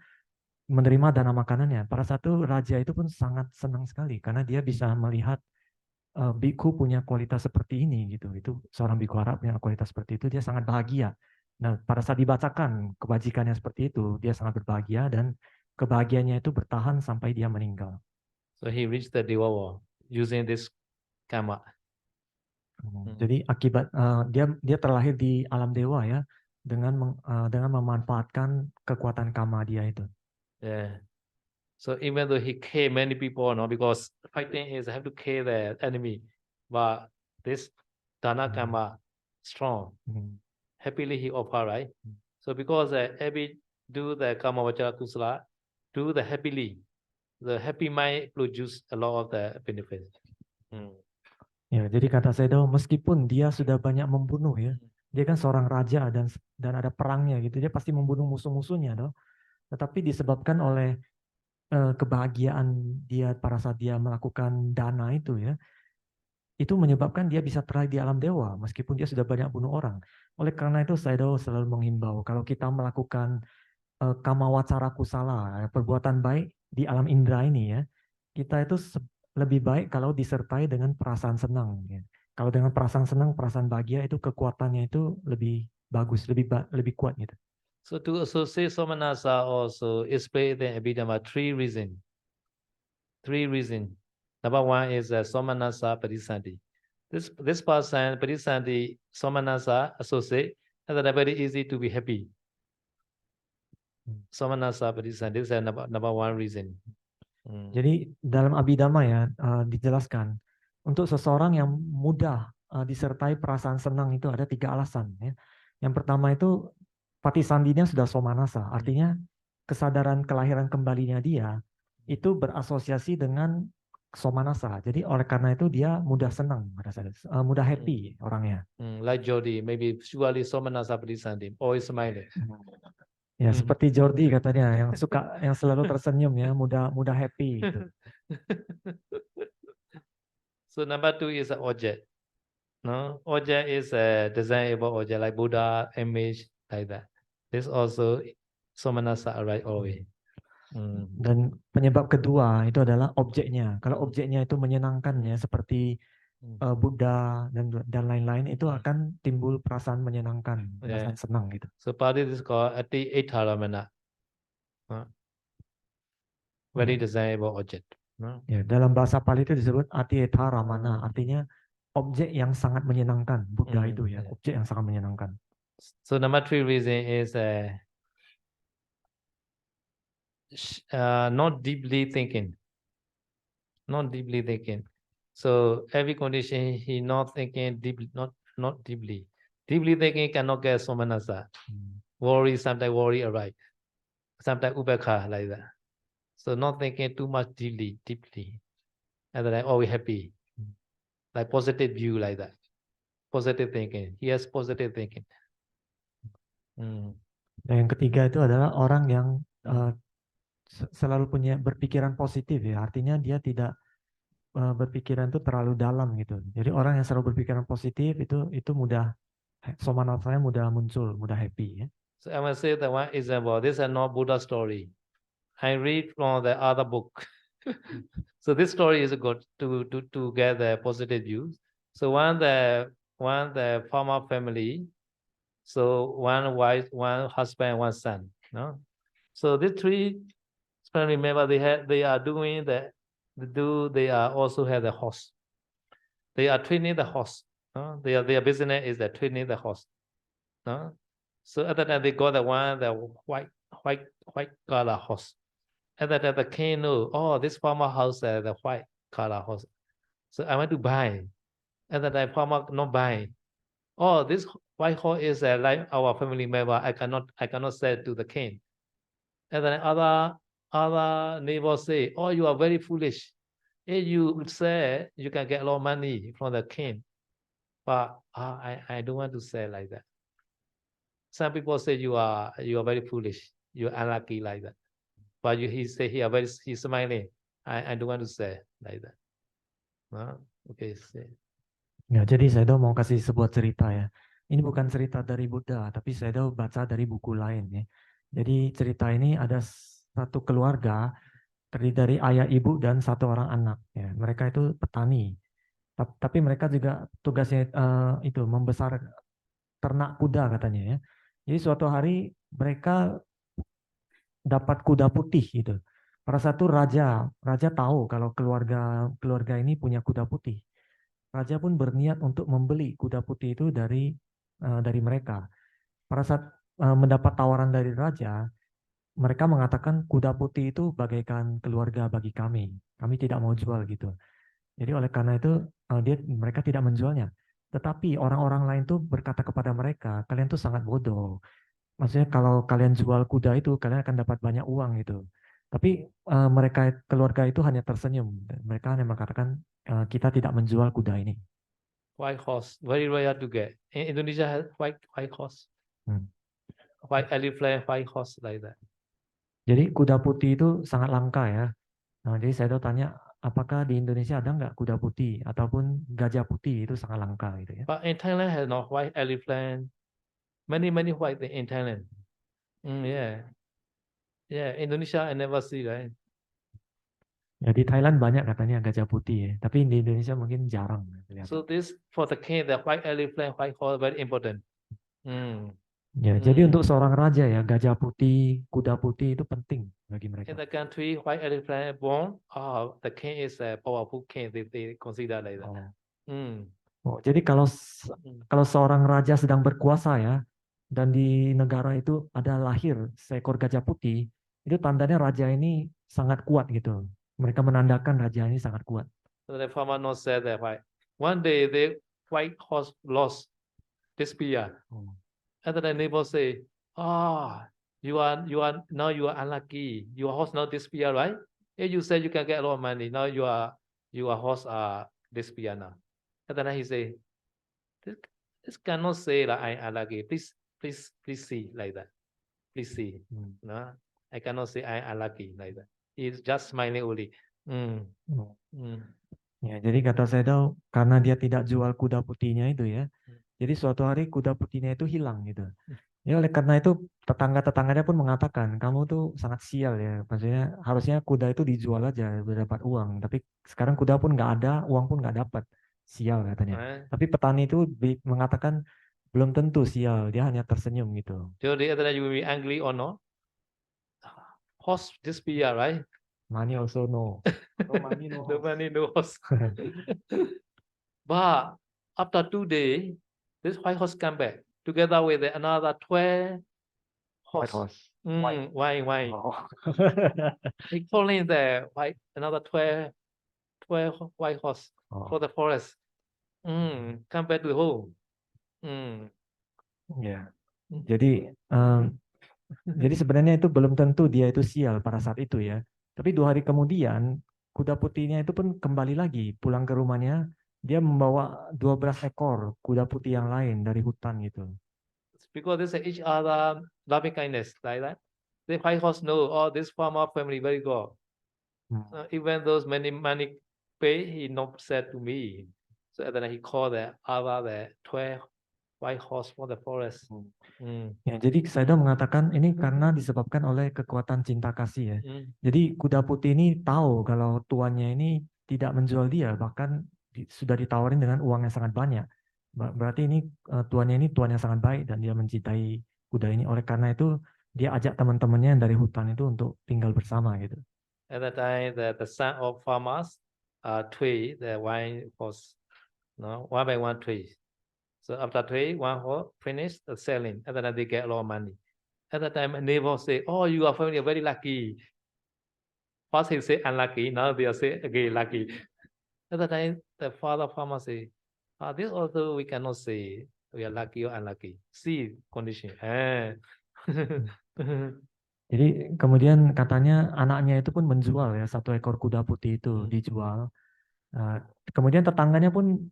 menerima dana makanannya. Pada saat itu raja itu pun sangat senang sekali karena dia bisa melihat biku punya kualitas seperti ini gitu. Itu seorang biku Arab punya kualitas seperti itu, dia sangat bahagia. Nah, pada saat dibacakan kebajikannya seperti itu, dia sangat berbahagia dan kebahagiaannya itu bertahan sampai dia meninggal. So he reached the Deva world using this karma. Jadi akibat dia terlahir di alam dewa ya dengan memanfaatkan kekuatan karma dia itu. Yeah. So even though he killed many people, no, because fighting is have to kill the enemy, but this dana karma strong. Happily he offer, right? So because every do the karma vajra kusala, do the happily, the happy mind produce a lot of the benefits. Ya, jadi kata Sedo, meskipun dia sudah banyak membunuh ya, dia kan seorang raja dan ada perangnya gitu, dia pasti membunuh musuh-musuhnya, doh. Tetapi disebabkan oleh kebahagiaan dia pada saat dia melakukan dana itu ya, itu menyebabkan dia bisa terlahir di alam dewa meskipun dia sudah banyak bunuh orang. Oleh karena itu Sedo selalu menghimbau kalau kita melakukan kama wacara kusala, perbuatan baik di alam indera ini ya, kita itu lebih baik kalau disertai dengan perasaan senang. Ya. Kalau dengan perasaan senang, perasaan bahagia itu kekuatannya itu lebih bagus, lebih kuat gitu. So to associate Somanasa also explain the Abhidhamma three reasons. Number one is Somanasa Padisanti. This person Padisanti Somanasa associate, and then very easy to be happy. Somanasa Padisanti is number one reason. Jadi dalam Abhidhamma ya dijelaskan untuk seseorang yang mudah disertai perasaan senang itu ada 3 alasan ya. Yang pertama itu patisandinya sudah somanasa, artinya kesadaran kelahiran kembalinya dia itu berasosiasi dengan somanasa. Jadi oleh karena itu dia mudah senang, mudah happy orangnya. Like Jodi, maybe surely somanasa patisanti, always smiling. Ya seperti Jordi katanya yang selalu tersenyum ya, mudah happy gitu. So number 2 is an object. No, object is a designable object like Buddha image like that. This also somanasa arise always. Dan penyebab kedua itu adalah objeknya. Kalau objeknya itu menyenangkan ya seperti Buddha dan lain-lain, itu akan timbul perasaan menyenangkan, perasaan senang gitu. So Pali is called ati etaramana. Very desirable object. Ya, dalam bahasa Pali itu disebut ati etaramana, artinya objek yang sangat menyenangkan. Buddha itu ya, yeah. objek yang sangat menyenangkan. So number 3 reason is not deeply thinking. Not deeply thinking. So every condition he not thinking deeply, not deeply. Deeply thinking cannot get somanasa. Worry, sometimes worry arise. Sometimes ubekha like that. So not thinking too much deeply. And then like always happy. Like positive view like that. Positive thinking. He has positive thinking. Dan yang ketiga itu adalah orang yang selalu punya berpikiran positif ya. Artinya dia tidak berpikiran itu terlalu dalam gitu. Jadi orang yang selalu berpikiran positif itu mudah somanasanya mudah muncul, mudah happy ya. So I must say that one example. This is not Buddha story. I read from the other book. So this story is good to get the positive views. So one the farmer family, so one wife, one husband, one son. No, so these three family members they are doing they are also have the horse. They are training the horse. No, their business is the training the horse. No, so at that time they got the white color horse. And that the king knew, oh, this farmer house has the white color horse. So I went to buy. And then the farmer not buy. Oh, this white horse is like our family member. I cannot sell to the king. And then other neighbors say, oh, you are very foolish. If you sell, you can get a lot of money from the king. But I don't want to sell like that. Some people say you are very foolish. You are unlucky like that. But he say here he's smiling. I don't want to say like that. Okay. Say. Ya, jadi saya mau kasih sebuah cerita ya. Ini bukan cerita dari Buddha, tapi saya baca dari buku lain ya. Jadi cerita ini ada satu keluarga terdiri dari ayah, ibu dan satu orang anak. Ya, mereka itu petani. Tapi mereka juga tugasnya itu membesar ternak kuda katanya ya. Jadi suatu hari mereka dapat kuda putih gitu. Pada satu raja tahu kalau keluarga ini punya kuda putih. Raja pun berniat untuk membeli kuda putih itu dari mereka. Pada saat mendapat tawaran dari raja, mereka mengatakan kuda putih itu bagaikan keluarga bagi kami. Kami tidak mau jual gitu. Jadi oleh karena itu mereka tidak menjualnya. Tetapi orang-orang lain tuh berkata kepada mereka, kalian tuh sangat bodoh. Maksudnya kalau kalian jual kuda itu, kalian akan dapat banyak uang gitu. Tapi mereka keluarga itu hanya tersenyum. Mereka hanya mengatakan kita tidak menjual kuda ini. White horse, very rare to get. In Indonesia has white horse. White elephant, white horse like that. Jadi kuda putih itu sangat langka ya. Nah, jadi saya tanya, apakah di Indonesia ada nggak kuda putih ataupun gajah putih itu sangat langka gitu ya? But in Thailand has no white elephant. Many white in Thailand. Yeah. Indonesia I never see right. Ya di Thailand banyak katanya gajah putih ya, tapi di Indonesia mungkin jarang. So this for the king, the white elephant, white horse very important. Ya, jadi untuk seorang raja ya gajah putih, kuda putih itu penting bagi mereka. In the country, white elephant born, the king is a powerful king. They consider like that. Oh, jadi kalau seorang raja sedang berkuasa ya, dan di negara itu ada lahir seekor gajah putih, itu tandanya raja ini sangat kuat gitu. Mereka menandakan raja ini sangat kuat. So the farmer not said that white. One day the white horse lost disappear. And then the neighbor say, you are unlucky. Your horse now disappear, right? If you said you can get a lot of money, now your horse disappear now. And then he say, this cannot say that I unlucky. Please see like that. Please see. No, I cannot say I unlucky like that. He's just smiling only. Ya, jadi kata saya karena dia tidak jual kuda putihnya itu ya. Jadi suatu hari kuda putihnya itu hilang gitu. Ya oleh karena itu tetangga-tetangganya pun mengatakan kamu tuh sangat sial ya. Maksudnya harusnya kuda itu dijual aja dapat uang. Tapi sekarang kuda pun nggak ada, uang pun nggak dapat. Sial katanya. Tapi petani itu mengatakan belum tentu sial, dia hanya tersenyum gitu. So the other you will be angry or not? Horse disappear, right? Money also no. No money, no horse. No money, no horse. But after 2 days, this white horse come back together with another 12 White horse. horse. White. Oh. He calling another 12 white horse Oh, for the forest. Come back to home. ya. Jadi jadi sebenarnya itu belum tentu dia itu sial pada saat itu ya. Tapi 2 hari kemudian kuda putihnya itu pun kembali lagi pulang ke rumahnya. Dia membawa 12 ekor kuda putih yang lain dari hutan gitu. Because they say each other loving kindness like that. The white horse know, oh, this farmer family very good. Even those many money pay, he not said to me. So then he called the 12 white horse for the forest. Ya, jadi Sayadaw mengatakan ini karena disebabkan oleh kekuatan cinta kasih ya. Jadi kuda putih ini tahu kalau tuannya ini tidak menjual dia, bahkan sudah ditawarin dengan uang yang sangat banyak. Berarti ini tuannya ini tuan yang sangat baik dan dia mencintai kuda ini. Oleh karena itu dia ajak teman-temannya yang dari hutan itu untuk tinggal bersama gitu. At that time, the son of farmers tree the wine horse, no, one by one tree. So after tree, one horse finished the selling, and then they get a lot of money. At that time, a neighbor say, "Oh, you are family very lucky." First he say unlucky, now they say again lucky. At that time, the father farmer say, "This also we cannot say we are lucky or unlucky. See condition." Jadi kemudian katanya anaknya itu pun menjual ya 1 ekor kuda putih itu dijual. Kemudian tetangganya pun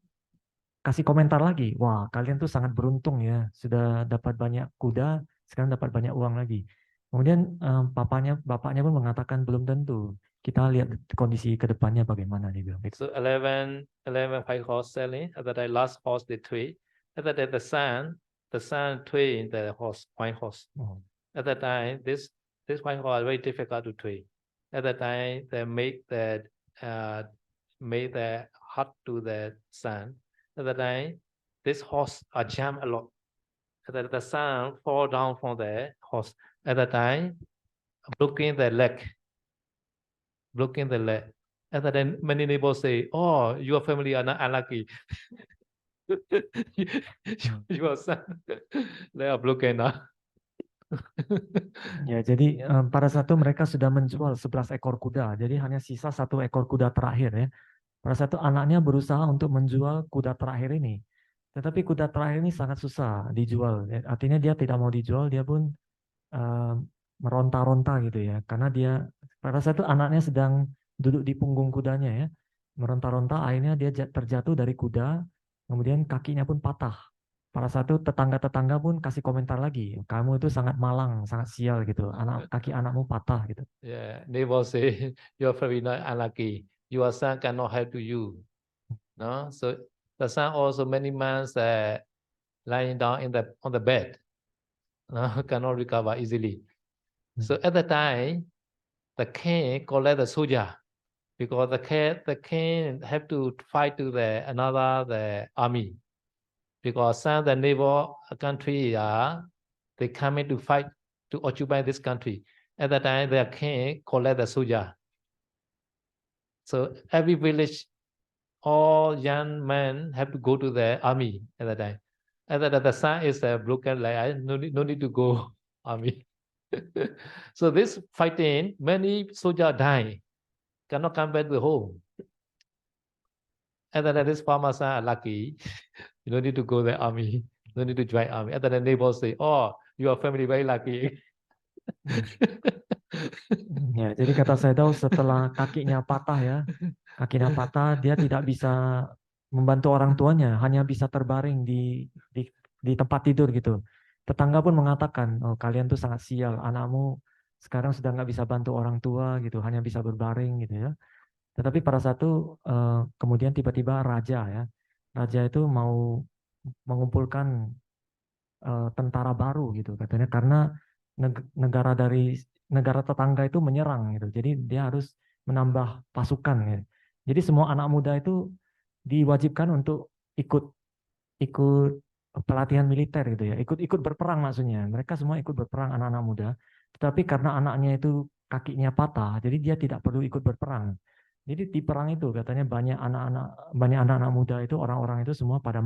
kasih komentar lagi, wah kalian tuh sangat beruntung ya, sudah dapat banyak kuda, sekarang dapat banyak uang lagi. Kemudian bapaknya pun mengatakan belum tentu. Kita lihat kondisi ke depannya bagaimana dia bilang. So 11 white horse selling. At that time, last horse they trade. At that time, the son trade the horse, white horse. At that time, this white horse is very difficult to trade. At that time, they make the hut to the son. At that time, this horse jump a lot. At that, the son fall down from the horse. At that time, blocking the leg. At that time, many neighbors say, "Oh, your family are not unlucky." Your son, they are blocking now. Ya, jadi pada saat itu mereka sudah menjual 11 ekor kuda, jadi hanya sisa 1 ekor kuda terakhir ya. Pada saat itu anaknya berusaha untuk menjual kuda terakhir ini, tetapi kuda terakhir ini sangat susah dijual. Artinya dia tidak mau dijual, dia pun meronta-ronta gitu ya, karena dia pada saat itu anaknya sedang duduk di punggung kudanya ya, meronta-ronta, akhirnya dia terjatuh dari kuda, kemudian kakinya pun patah. Pada saat itu tetangga-tetangga pun kasih komentar lagi, kamu itu sangat malang, sangat sial gitu, kaki anakmu patah gitu. Yeah, neighbor say, "Your family not unlucky. Your son cannot help to you." No, so the son also many months lying down on the bed. No, cannot recover easily. So at the time, the king collect the soldier because the king have to fight to the army because some the neighbor country they coming to fight to occupy this country. At that time, the king collect the soldier. So every village, all young men have to go to the army at that time. At that time, the son is broken like no need to go army. So this fighting, many soldiers die, cannot come back to home. And then this farmers are lucky. You don't need to go the army. You don't need to join army. And then the neighbors say, "Oh, your family very lucky." Ya, jadi kata Sayadaw setelah kakinya patah, dia tidak bisa membantu orang tuanya, hanya bisa terbaring di tempat tidur gitu. Tetangga pun mengatakan, oh kalian tuh sangat sial, anakmu sekarang sudah nggak bisa bantu orang tua gitu, hanya bisa berbaring gitu ya. Tetapi pada saat itu kemudian tiba-tiba raja itu mau mengumpulkan tentara baru gitu katanya, karena negara tetangga itu menyerang gitu. Jadi dia harus menambah pasukan ya. Jadi semua anak muda itu diwajibkan untuk ikut pelatihan militer gitu ya. Ikut berperang maksudnya. Mereka semua ikut berperang anak-anak muda. Tetapi karena anaknya itu kakinya patah, jadi dia tidak perlu ikut berperang. Jadi di perang itu katanya banyak anak-anak muda itu, orang-orang itu semua pada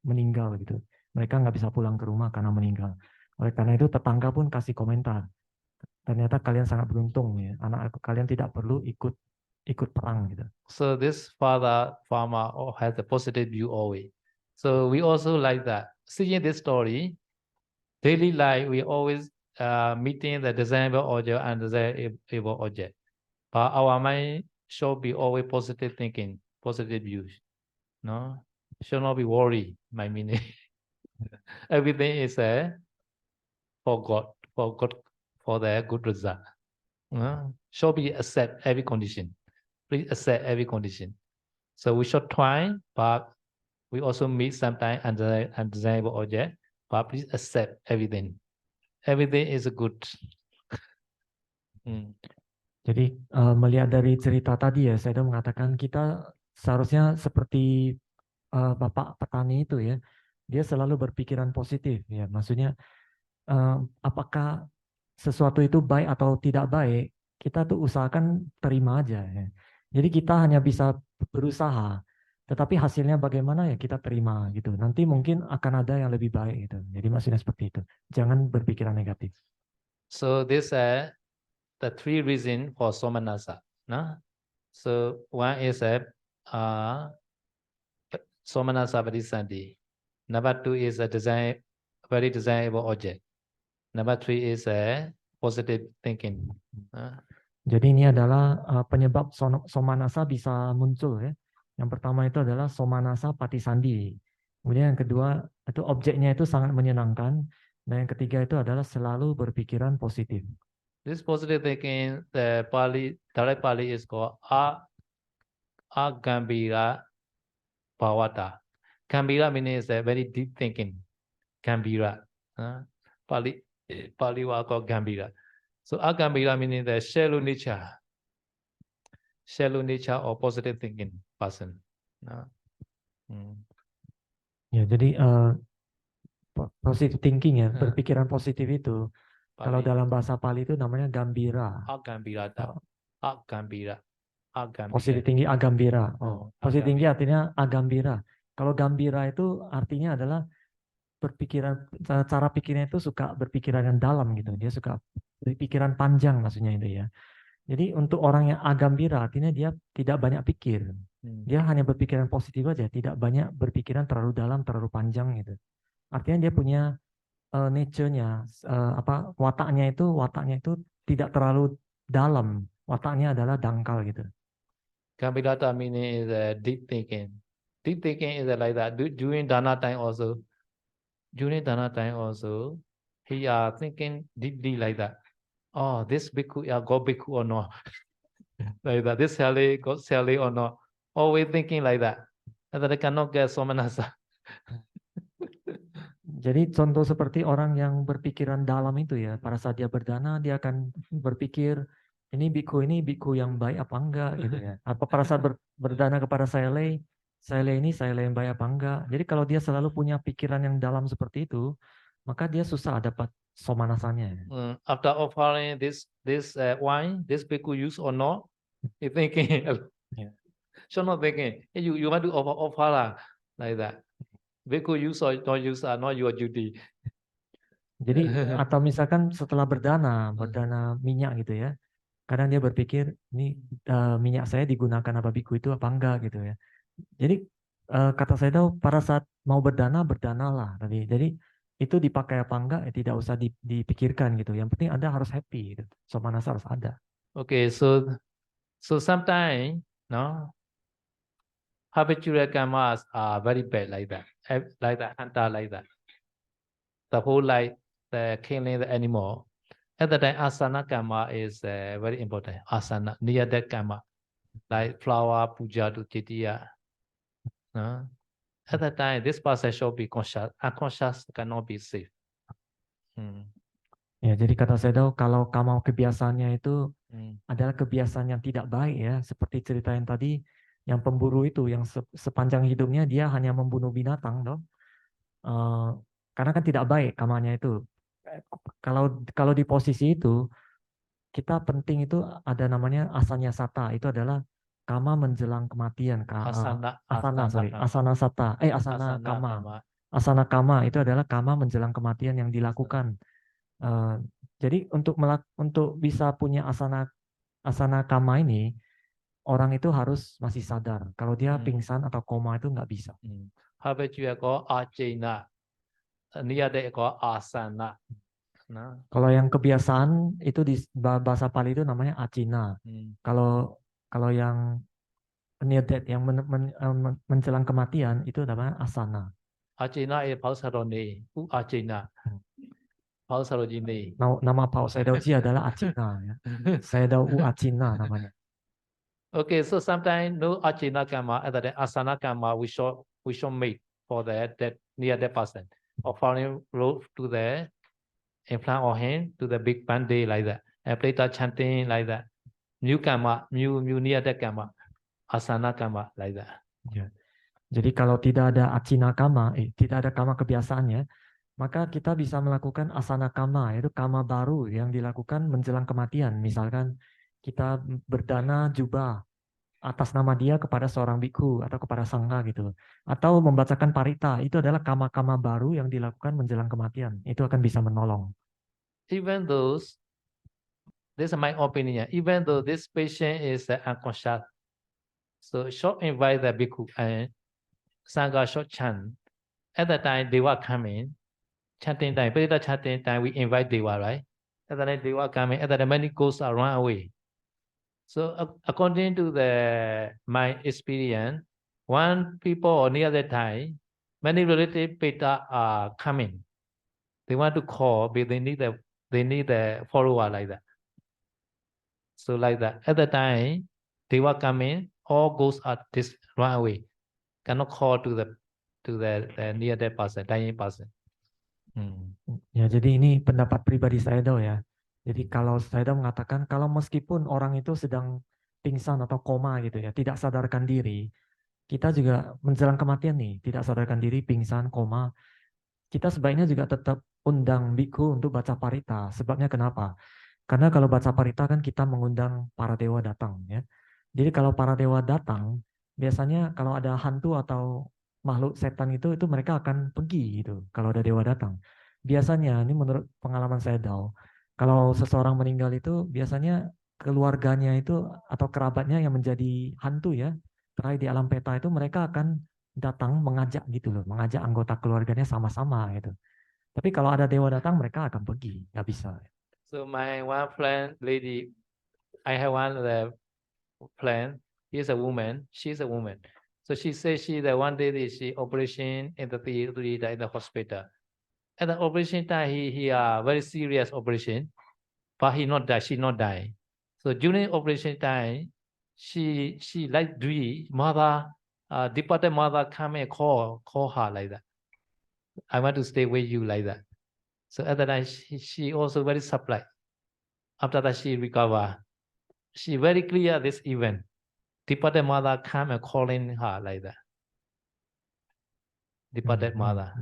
meninggal gitu. Mereka nggak bisa pulang ke rumah karena meninggal. Oleh karena itu tetangga pun kasih komentar. Ternyata kalian sangat beruntung ya, anak kalian tidak perlu ikut perang gitu. So this farmer has a positive view always. So we also like that. Seeing this story, daily life we always meeting the desirable object and desirable object. But our mind should be always positive thinking, positive views. No, should not be worried. My meaning, everything is for God, for the good result. Should be accept every condition. Please accept every condition. So we should try, but we also meet sometimes undesirable object. But please accept everything. Everything is good. Jadi melihat dari cerita tadi ya, saya mengatakan kita seharusnya seperti Bapak petani itu ya, dia selalu berpikiran positif ya. Maksudnya apakah sesuatu itu baik atau tidak baik, kita tuh usahakan terima aja ya. Jadi kita hanya bisa berusaha, tetapi hasilnya bagaimana ya kita terima gitu. Nanti mungkin akan ada yang lebih baik gitu. Jadi maksudnya seperti itu. Jangan berpikiran negatif. So this the three reasons for somanasa. No? So one is somanasa padisanti. Number two is a very desirable object. Number three is positive thinking. Jadi ini adalah penyebab somanasa bisa muncul ya. Yang pertama itu adalah somanasa patisandi. Kemudian yang kedua itu objeknya itu sangat menyenangkan. Dan yang ketiga itu adalah selalu berpikiran positif. This positive thinking, the direct Pali is called Agambira Bhavata. Gambira means very deep thinking. Gambira. Pali was called Gambira. So Agambira meaning the shallow nature or positive thinking person. Ya, jadi positive thinking ya, berpikiran positif itu. Kalau dalam bahasa Pali itu namanya gambira. Agambira. Positif tinggi agambira. Positif tinggi artinya agambira. Kalau gambira itu artinya adalah berpikiran, cara pikirnya itu suka berpikiran yang dalam gitu. Dia suka berpikiran panjang maksudnya itu ya. Jadi untuk orang yang agambira artinya dia tidak banyak pikir. Dia hanya berpikiran positif aja, tidak banyak berpikiran terlalu dalam, terlalu panjang gitu. Artinya dia punya nature-nya, wataknya itu tidak terlalu dalam, wataknya adalah dangkal gitu. Gambirata meaning is deep thinking. Deep thinking is like that. During Dana time also, he are thinking deeply like that. Oh, this bhikkhu got bhikkhu or not? Like that. This sally got sally or not? Always thinking like that. And then they cannot get somanasa. Jadi contoh seperti orang yang berpikiran dalam itu ya, pada saat dia berdana dia akan berpikir ini bhikkhu yang baik apa enggak gitu ya. Apa pada saat berdana kepada sayalei ini sayalei yang baik apa enggak. Jadi kalau dia selalu punya pikiran yang dalam seperti itu, maka dia susah dapat somanasanya. After offering this wine, this bhikkhu use or not, he thinking. So not thinking, hey, you want to offer like that. Bhikkhu use or don't use are not your duty. Jadi atau misalkan setelah berdana minyak gitu ya, kadang dia berpikir ini minyak saya digunakan apa bhikkhu itu apa enggak gitu ya. Jadi kata saya tahu pada saat mau berdanalah tadi. Jadi itu dipakai apa enggak tidak usah dipikirkan gitu. Yang penting Anda harus happy gitu. Somanasa harus ada. Okay, so sometimes habitual karmas are very bad like that. Like that, like that. The whole life, the killing the animal. At the time, asana karma is very important. Asana, near that karma, like flower, puja to titiya. At that time, this person should be conscious. Unconscious cannot be safe. Ya, jadi kata saya tahu kalau kamu kebiasaannya itu adalah kebiasaan yang tidak baik ya, seperti cerita yang tadi, yang pemburu itu yang sepanjang hidupnya dia hanya membunuh binatang, dong. Karena kan tidak baik kamarnya itu. Kalau di posisi itu kita penting itu ada namanya asanya sata, itu adalah kama menjelang kematian, asana sata, asana kama. Asana kama itu adalah kama menjelang kematian yang dilakukan. Jadi untuk bisa punya asana kama ini, orang itu harus masih sadar. Kalau dia pingsan atau koma itu nggak bisa. Habitual ko ajena, niyade ko asana. Nah. Kalau yang kebiasaan itu di bahasa Pali itu namanya acina. Kalau yang near death, yang menjelang kematian itu namanya asana. Ajena itu pausarone, ajena. Pausarone. Nama Paus Sayadaw adalah acina. Ya. Sayadaw acina namanya. Okay, so sometimes no ajena karma, other than asana karma, we should make for that near that person, or following road to the in front of him to the big band-day like that, and later chanting like that. New karma, new near that karma, asana karma like that. Ya. Jadi kalau tidak ada acina kama, tidak ada kama kebiasaannya, maka kita bisa melakukan asana kama, yaitu kama baru yang dilakukan menjelang kematian. Misalkan kita berdana jubah atas nama dia kepada seorang bikhu atau kepada sangha gitu. Atau membacakan parita, itu adalah kama-kama baru yang dilakukan menjelang kematian. Itu akan bisa menolong. Even though, this is my opinion, even though this patient is unconscious, so should invite the bhikkhu and sangha should chant. At the time they were coming, chanting time, parita chanting time, we invite Deva, right? At the time they were coming, at the time many ghosts are run away. So according to my experience, one people or near the time, many relative Peta are coming. They want to call, but they need the follower like that. So like that. At the time, they were coming, all ghosts are run away. Cannot call to the near that person, dying person. Ya, jadi ini pendapat pribadi saya ya. Jadi kalau saya mengatakan kalau meskipun orang itu sedang pingsan atau koma gitu ya, tidak sadarkan diri, kita juga menjelang kematian nih, tidak sadarkan diri, pingsan, koma, kita sebaiknya juga tetap undang bikhu untuk baca parita. Sebabnya kenapa? Karena kalau baca parita kan kita mengundang para dewa datang ya. Jadi kalau para dewa datang, biasanya kalau ada hantu atau makhluk setan itu mereka akan pergi gitu kalau ada dewa datang. Biasanya ini menurut pengalaman saya kalau seseorang meninggal itu biasanya keluarganya itu atau kerabatnya yang menjadi hantu ya, terakhir di alam peta itu mereka akan datang mengajak gitu loh, mengajak anggota keluarganya sama-sama gitu. Tapi kalau ada dewa datang mereka akan pergi, nggak bisa. So my one friend lady, I have one friend, she's a woman. So she says one day she operation in the theater in the hospital. At the operation time, he very serious operation, but she not die. So during operation time, she like mother, departed mother come and call her like that. I want to stay with you like that. So at that time, she also very surprised. After that, she recover. She very clear this event. Departed mother come and calling her like that. Departed mother.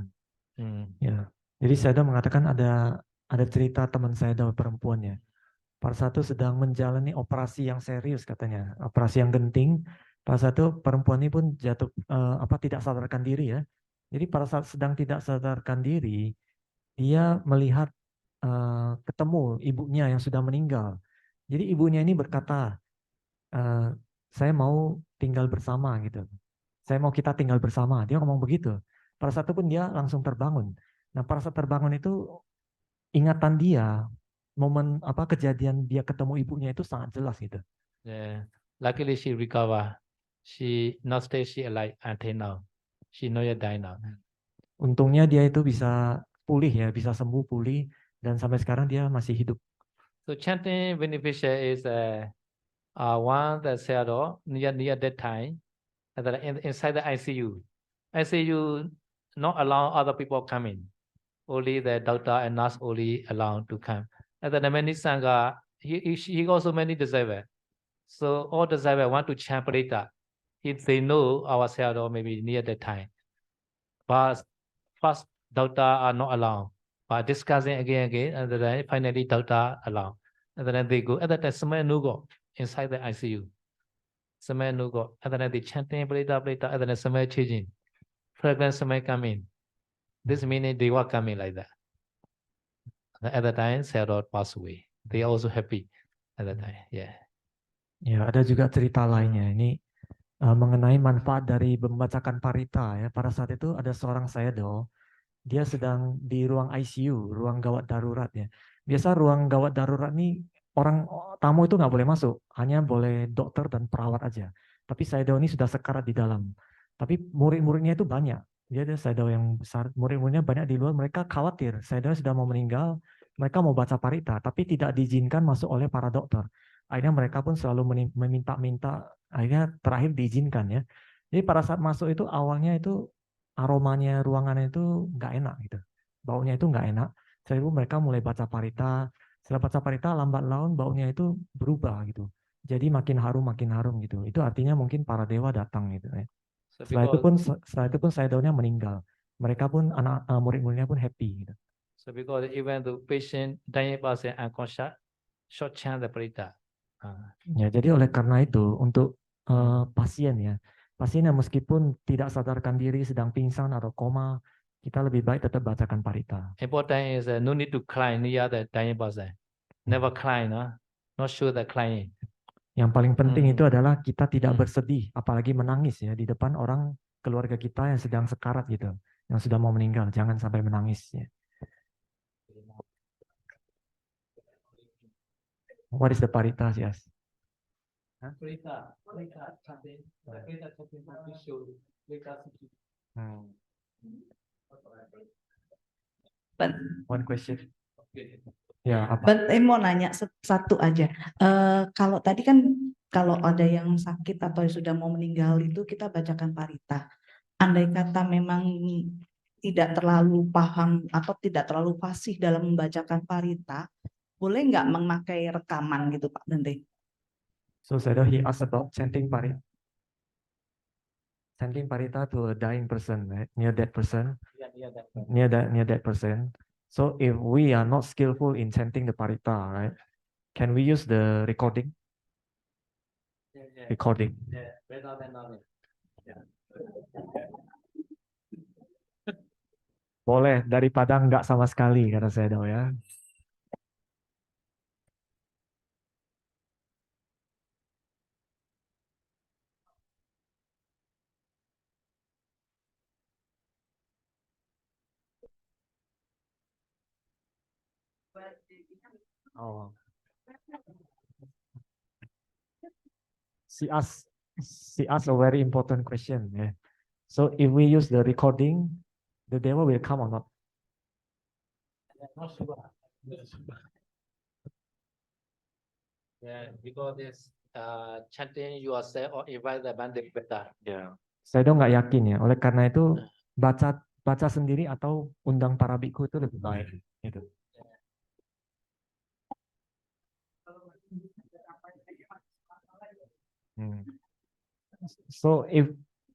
Ya. Jadi saya mengatakan ada cerita teman saya perempuan ya. Pada satu sedang menjalani operasi yang serius katanya, operasi yang genting. Pada satu perempuan ini pun jatuh tidak sadarkan diri ya. Jadi pada saat sedang tidak sadarkan diri, dia melihat ketemu ibunya yang sudah meninggal. Jadi ibunya ini berkata, saya mau tinggal bersama gitu. Saya mau kita tinggal bersama. Dia ngomong begitu. Pada saat itu pun dia langsung terbangun. Nah, pada saat terbangun itu ingatan dia, momen kejadian dia ketemu ibunya itu sangat jelas gitu. Yeah. Luckily she recover. She not stay she alive until now. She not yet die now. Untungnya dia itu bisa pulih ya, bisa sembuh pulih dan sampai sekarang dia masih hidup. So chanting beneficial is one that said near that time inside the ICU. ICU not allow other people coming. Only the doctor and nurse only allowed to come. And then many sangha, he also many disciples. So all disciples want to chant parita. If they know ourselves or maybe near that time. But first doctor are not allowed. But discussing again, and then finally doctor allowed. And then they go. At that time, somewhere no go inside the ICU. smell no go. And then the chanting Parita, and then smell changing. Fragrance smell coming. This meaning they were coming like that. And at the time, Sayadaw passed away. They are also happy at the time. Yeah. Ya, ada juga cerita lainnya. Ini mengenai manfaat dari membacakan parita ya. Pada saat itu ada seorang sayadaw, dia sedang di ruang ICU, ruang gawat darurat ya. Biasa ruang gawat darurat ini orang tamu itu nggak boleh masuk, hanya boleh dokter dan perawat aja. Tapi sayadaw ini sudah sekarat di dalam. Tapi murid-muridnya itu banyak. Dia ada sayadaw yang besar, murid-muridnya banyak di luar. Mereka khawatir sayadaw sudah mau meninggal. Mereka mau baca parita, tapi tidak diizinkan masuk oleh para dokter. Akhirnya mereka pun selalu meminta-minta, akhirnya terakhir diizinkan ya. Jadi pada saat masuk itu awalnya itu aromanya ruangan itu nggak enak gitu. Baunya itu nggak enak. Setelah itu mereka mulai baca parita. Setelah baca parita lambat laun baunya itu berubah gitu. Jadi makin harum gitu. Itu artinya mungkin para dewa datang gitu ya. So Setelah itu pun sayadawnya meninggal. Mereka pun murid-muridnya pun happy gitu. So because even the patient dying person unconscious, short chant the Parita. Ya, jadi oleh karena itu untuk pasien ya, pasien yang meskipun tidak sadarkan diri sedang pingsan atau koma, kita lebih baik tetap bacakan parita. Important is no need to cry near the dying person. Never cry, no? Not show the crying. Yang paling penting itu adalah kita tidak bersedih, apalagi menangis ya di depan orang keluarga kita yang sedang sekarat gitu, yang sudah mau meninggal, jangan sampai menangis ya. What is the parita, yes? Parita chanting, Parita chanting, show, One question. Ya, apa? Mau nanya satu aja. Kalau tadi kan kalau ada yang sakit atau sudah mau meninggal itu kita bacakan parita. Andai kata memang tidak terlalu paham atau tidak terlalu fasih dalam membacakan parita, boleh nggak memakai rekaman gitu Pak Dante? So Sayadaw, he asked about chanting parita. Chanting parita to a dying person, right? Near that person. Near that person. So if we are not skillful in chanting the parita, right? Can we use the recording? Recording. Boleh, daripada enggak sama sekali kata Sayadaw ya. Oh. She asked a very important question. Yeah. So if we use the recording, the devil will come or not? Yeah, because this chanting yourself or invite the bandit better. Yeah. Saya nggak yakin ya. Oleh karena itu baca sendiri atau undang para biku itu lebih baik. Gitu. So if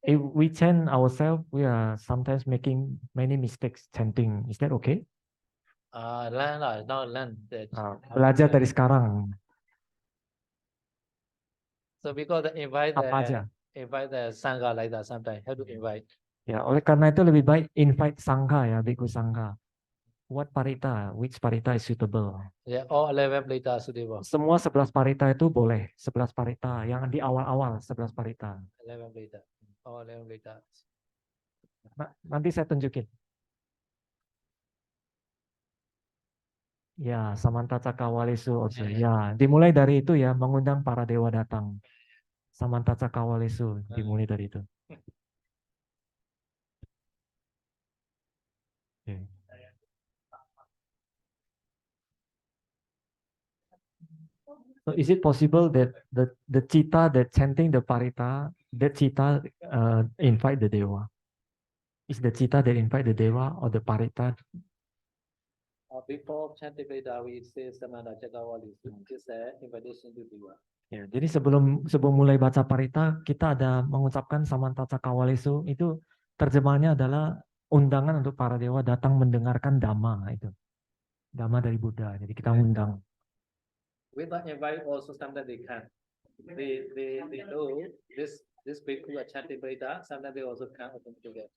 we chant ourselves, we are sometimes making many mistakes chanting. Is that okay? Learn. Belajar dari sekarang. So because invite Apa aja? the sangha like that sometimes have to invite. Ya, oleh karena itu lebih baik invite sangha ya, biku sangha. What parita? Which parita is suitable? Yeah, all 11 parita suitable. Semua 11 parita itu boleh. 11 parita. Yang di awal-awal 11 parita. 11 parita. All 11 parita. Nanti saya tunjukin. Ya, Samanta Cakrawalesu also. Ya, dimulai dari itu ya, mengundang para dewa datang. Samanta Cakrawalesu dimulai dari itu. Okay. So is it possible that the cita that chanting the parita, that cita invite the dewa? Is the cita that invite the dewa or the parita? Before chanting parita, we say Samanta Cakrawalesu. This invitation to dewa. Ya, jadi sebelum mulai baca parita, kita ada mengucapkan Samanta Cakrawalesu. Itu terjemahannya adalah undangan untuk para dewa datang mendengarkan dhamma itu. Dhamma dari Buddha. Jadi kita undang. Without invite also sometimes they can. they know this bhikkhu Achanti Brita, sometimes they also come together.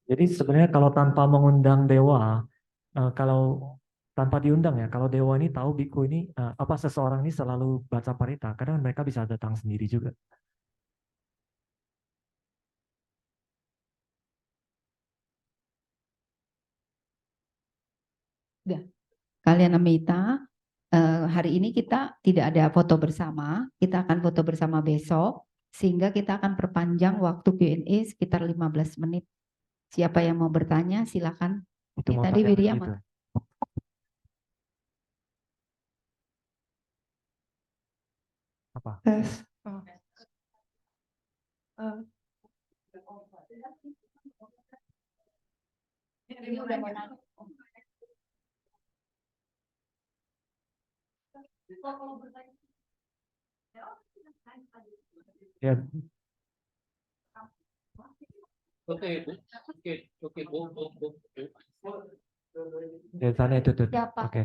Jadi sebenarnya kalau tanpa mengundang dewa, kalau tanpa diundang ya, kalau dewa ini tahu biku ini apa seseorang ini selalu baca parita, kadang mereka bisa datang sendiri juga. Kalian Amita, hari ini kita tidak ada foto bersama, kita akan foto bersama besok, sehingga kita akan perpanjang waktu Q&A sekitar 15 menit. Siapa yang mau bertanya, silakan. Itu mau Tadi tanya Widya gitu. Apa? Ya, Okay, go. ya tanya itu tuh. Siapa? Oke.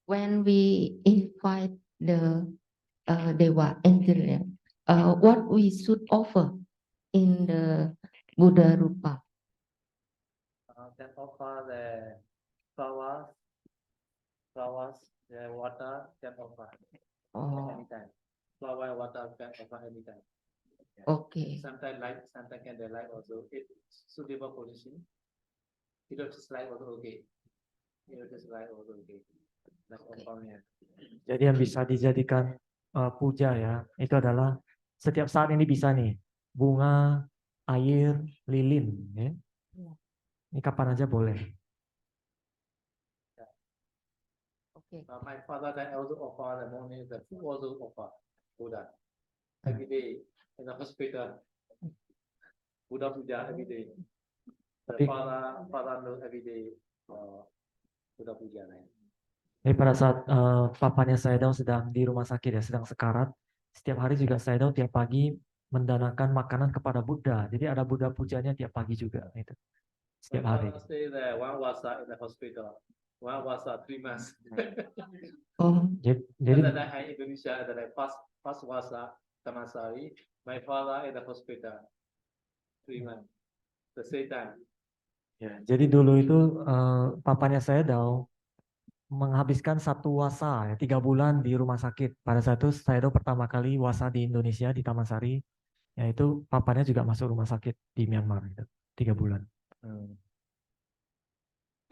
When we invite the Dewa angel, what we should offer in the Buddha Rupa? Can offer the flowers, the water can offer anytime. Flower and water can offer anytime. Okay. Sometimes light, sometimes candlelight also. It's suitable position. You don't just light also okay. You don't just light also okay. Like compoundnya. Jadi yang bisa dijadikan puja ya, itu adalah setiap saat ini bisa nih, bunga, air, lilin, ya. Ini kapan aja boleh. Okay. My father can also offer the morning, the food also offer Buddha. Every day in the hospital. Buddha puja every day. The Tapi- father knows every day Buddha puja. Jadi pada saat papanya Sayadaw sedang di rumah sakit ya, sedang sekarat, setiap hari juga Sayadaw tiap pagi mendanakan makanan kepada Buddha. Jadi ada Buddha pujanya tiap pagi juga itu. Setiap hari. My father stay there 1 wasa in the hospital. 1 wasa 3 months. Oh, Jadi At that time in Indonesia, at the first wasa Tamasari, my father in the hospital 3 months. The same time. ya, jadi dulu itu papanya Sayadaw menghabiskan 1 wasa ya, 3 bulan di rumah sakit. Pada saat itu Sayadaw pertama kali wasa di Indonesia di Taman Sari, yaitu papanya juga masuk rumah sakit di Myanmar gitu, 3 bulan.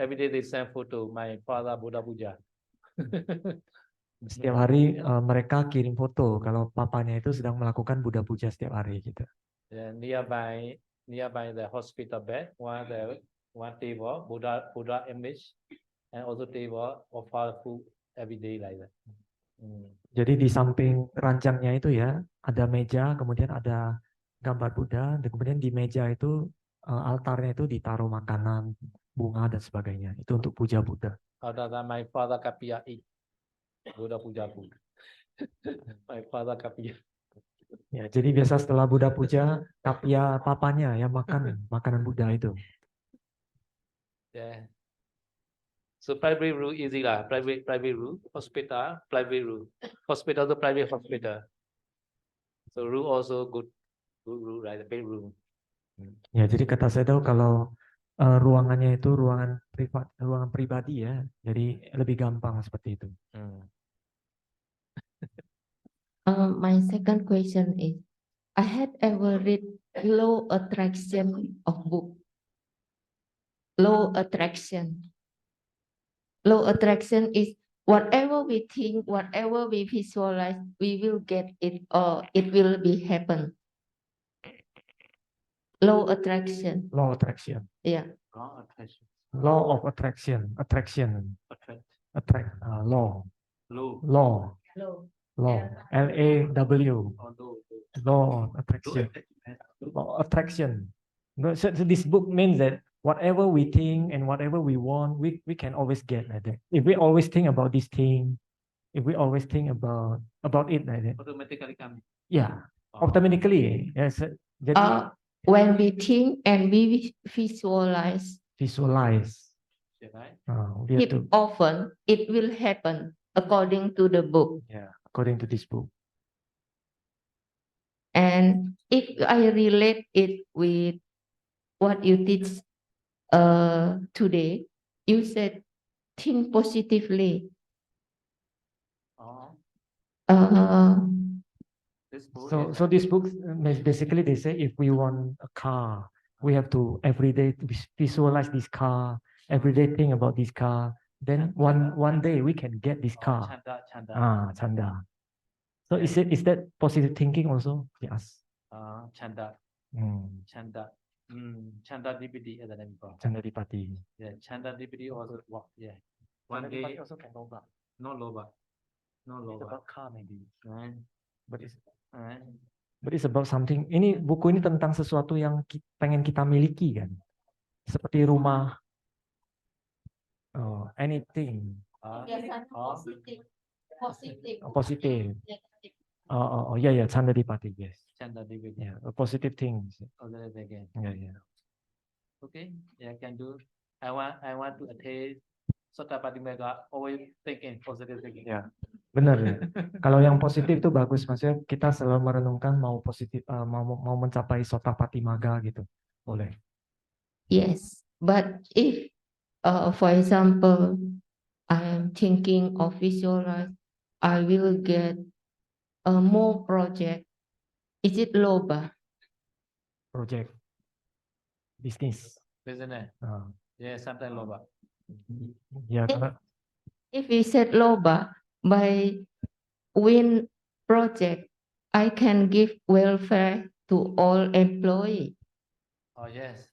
Every day they send photo, my father Buddha puja. Setiap hari mereka kirim foto kalau papanya itu sedang melakukan Buddha puja setiap hari gitu. And nearby the hospital bed, one table, Buddha image, and also table offer food every day like that. Jadi di samping ranjangnya itu ya ada meja, kemudian ada gambar Buddha, dan kemudian di meja itu altarnya itu ditaruh makanan, bunga dan sebagainya. Itu untuk puja Buddha. After that, my father Kapiya eat Buddha puja food. My father Kapiya. Ya, jadi biasa setelah Buddha puja, kapia papanya yang makan makanan Buddha itu. Yeah. So private room easy lah. Private room, hospital, private room. Hospital to private hospital. So room also good room, right? The bedroom. Ya, jadi kata saya tahu kalau ruangannya itu ruangan privat, ruangan pribadi ya. Jadi lebih gampang seperti itu. my second question is, I had ever read Law Attraction of book. Law Attraction. Law Attraction is whatever we think, whatever we visualize, we will get it or it will be happen. Law Attraction. Law attraction. Yeah. Law of attraction. Attraction. Attract. Law. Law. Law. LAW. Law of attraction. Law of attraction. So this book means that whatever we think and whatever we want, we can always get like that. If we always think about this thing, if we always think about it like that. Automatically come. Yeah, automatically. Yes. Jadi When we think and we visualize visualize. Yeah, right? We have it to often, it will happen. according to the book. Yeah, according to this book. And if I relate it with what you teach today, you said think positively. Oh, this book is So this book basically they say if we want a car, we have to every day visualize this car, every day think about this car. Then one day we can get this car. chanda. Chanda. So is that positive thinking also? Yes. Chanda. Chanda. Chanda Dipati as the name for. Chanda Dipati. Yeah, Chanda Dipati also work. Yeah. One Chanda day, Dipati also can loba. no loba. No It's loba. about car maybe. Right. But it's Right. But it's about something. Ini buku ini tentang sesuatu yang pengen kita miliki kan, seperti rumah, anything. Positive. Positive. Positive. Oh, yeah, Chanda Dipati, yes. Chanda Dipati. Yeah, positive things. Other again. Yeah. Okay. Yeah, can do. I want to attain Sotapati Mega. Always thinking positive thinking. Ya, benar ya. Kalau yang positif itu bagus, maksudnya kita selalu merenungkan mau positif, mau mencapai Sotapati Maga gitu, boleh. Yes, but if, for example, I am thinking of visualize, I will get more project. Is it loba? Project, bisnis. Business. Yeah, sometimes loba. Ya, karena If we said loba, by win project, I can give welfare to all employee. Oh yes.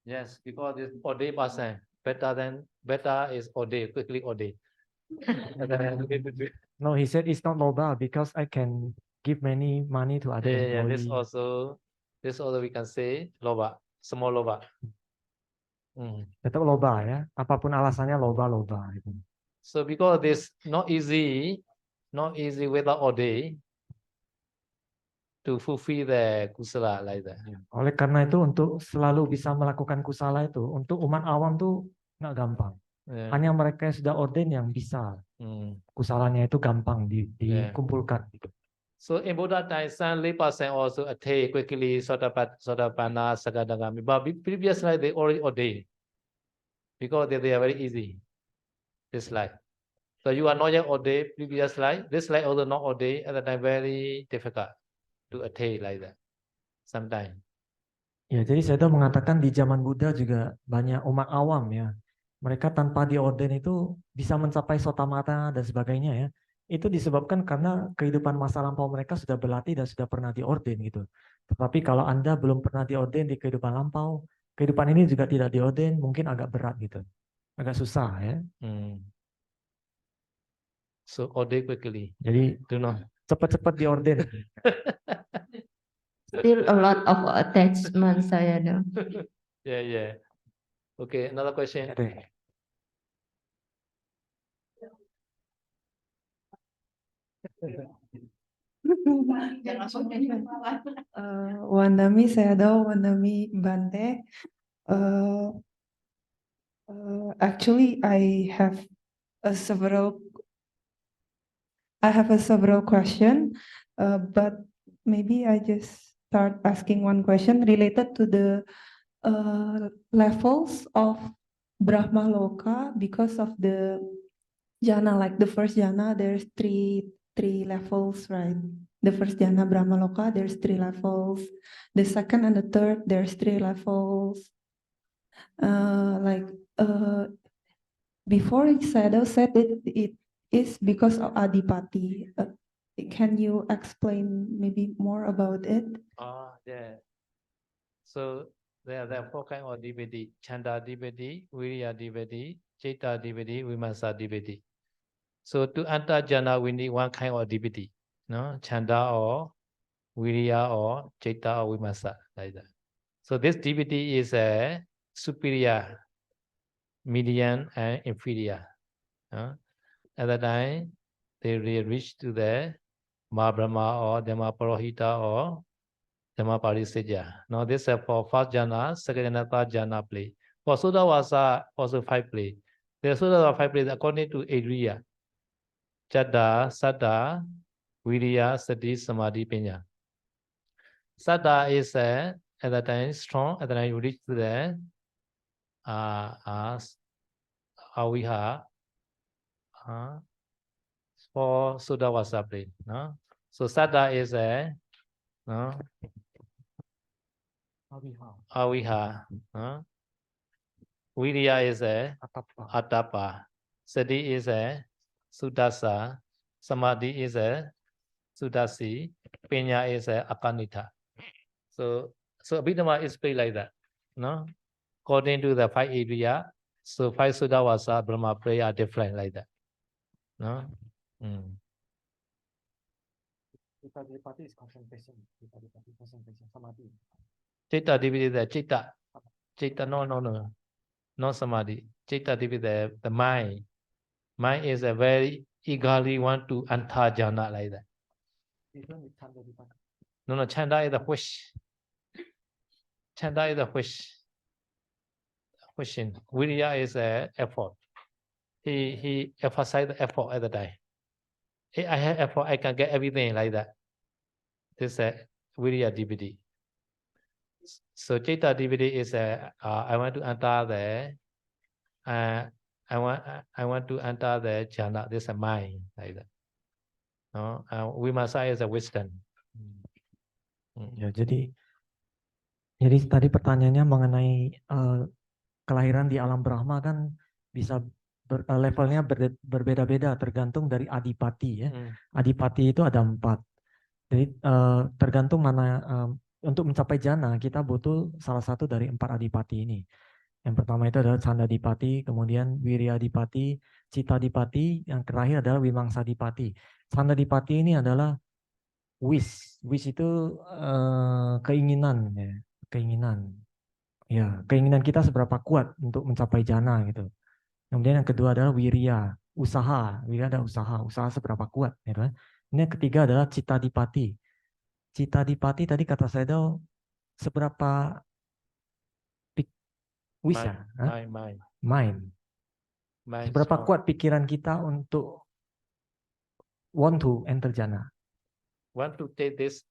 Yes, because this Ode person better is Ode, quickly Ode. no, he said it's not loba because I can give many money to other Yeah, employees. this also we can say loba, small loba. Tetap loba ya, apapun alasannya loba gitu. So because this not easy without Ode to fulfill the kusala like that. Oleh karena itu untuk selalu bisa melakukan kusala itu untuk umat awam tuh nggak gampang. Yeah. Hanya mereka yang sudah orden yang bisa. Kusalanya itu gampang dikumpulkan gitu. So in Buddha time, some lay person also attain quickly Sotapanna, Sakadagami. But previously they already ordained because they are very easy. This life. So you are not yet ordained previous life. This life also not ordained at the time very difficult to attain like that. Sometimes. Ya, jadi saya tuh mengatakan di zaman Buddha juga banyak umat awam ya. Mereka tanpa diorden itu bisa mencapai sotamata dan sebagainya ya. Itu disebabkan karena kehidupan masa lampau mereka sudah berlatih dan sudah pernah diorden gitu. Tetapi kalau Anda belum pernah diorden di kehidupan lampau, kehidupan ini juga tidak diorden, mungkin agak berat gitu. Agak susah ya. So order quickly. Jadi cepat-cepat diorden. Still a lot of attachment saya dong. Yeah. Okay, another question. Wandami Sayadaw, Wandami Bante. Actually, I have a several question, but maybe I just start asking one question related to the levels of Brahma Loka because of the jhana. Like the first jhana, there's three levels, right? The first jhana Brahma Loka, there's 3 levels. The second and the third, there's 3 levels. Before Sayadaw said it is because of Adipati. Can you explain maybe more about it? Yeah. So there are 4 kinds of Dipati: Chanda Dipati, Viriya Dipati, Citta Dipati, Vimasa Dipati. So to enter jhana, we need 1 kind of Dipati, no? Chanda or Viriya or Citta or Vimasa, like that. So this Dipati is a superior, median, and inferior. At that time, they reach to the Mahabrahma or Dhamma Parohita or Dhamma Pariseja. Now this is for first jhana, second jhana, third jhana play. For Sudavasa, also 5 play. The Sudavasa 5 plays according to area. Chada, Saddha, Viriya, Sati, Samadhi, Panya. Saddha is at that time strong, at the time you reach to the Aviha for Sudavasa brain. No? So Saddha is a no? Aviha. No? Viriya is a Atapa. Sati is a Sudasa. Samadhi is a Sudasi. Penya is a Akanita. So Abhidhamma is played like that. No? According to the 5 area, so 5 Sudavasa Brahma prayer are different like that. No? Citta-dipati is concentration. Citta-dipati concentration. Samadhi. Citta Dipati is the Citta. Citta, no. Not Samadhi. Citta Dipati, the mind. Mind is a very eagerly want to enter jhana like that. No, Chanda is the wish. Chanda is the wish. Wishing. Viriya is a effort. He emphasized the effort at the time. If I have effort, I can get everything like that. This is a Viriya Dipati. So Citta Dipati is I want to enter the I want to enter the jhana. This is a mind like that. No, Vimasa is a wisdom. Ya, jadi tadi pertanyaannya mengenai kelahiran di alam Brahma kan bisa levelnya berbeda-beda tergantung dari adipati ya. Adipati itu ada 4. Jadi tergantung mana untuk mencapai jana kita butuh salah satu dari 4 adipati ini. Yang pertama itu adalah Candadipati, kemudian Wiryadipati, Cittadipati, yang terakhir adalah Vimangsadipati. Candadipati ini adalah wish. Wish itu keinginan ya, keinginan. Ya, keinginan kita seberapa kuat untuk mencapai jana gitu. Kemudian yang kedua adalah wirya, usaha. Wirya ada usaha seberapa kuat gitu. Ini yang ketiga adalah Cittadipati. Cittadipati tadi kata saya itu seberapa wisha, mind. Seberapa kuat pikiran kita untuk want to enter jana. Want to take this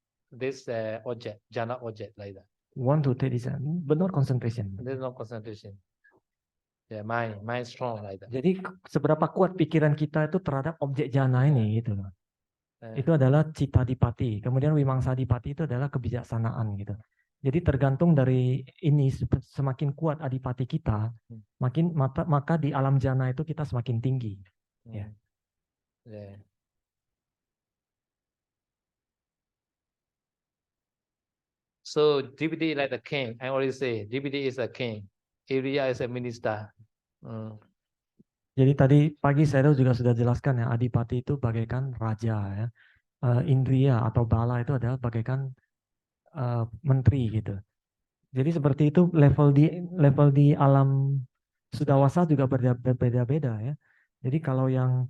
object, jhana object like that. Want to take this, benar concentration. There's no concentration. Yeah, mind strong like that. Jadi seberapa kuat pikiran kita itu terhadap objek jana ini gitu loh. Itu adalah Cittadipati. Kemudian Vimangsadipati itu adalah kebijaksanaan gitu. Jadi tergantung dari ini, semakin kuat adipati kita, maka di alam jana itu kita semakin tinggi. Ya. Yeah. So Dipati like the king. I already say Dipati is a king. Iriya is a minister. Jadi tadi pagi saya juga sudah jelaskan ya, adipati itu bagaikan raja ya. Indriya atau bala itu adalah bagaikan menteri gitu. Jadi seperti itu level di alam Sudawasa juga berbeda-beda ya. Jadi kalau yang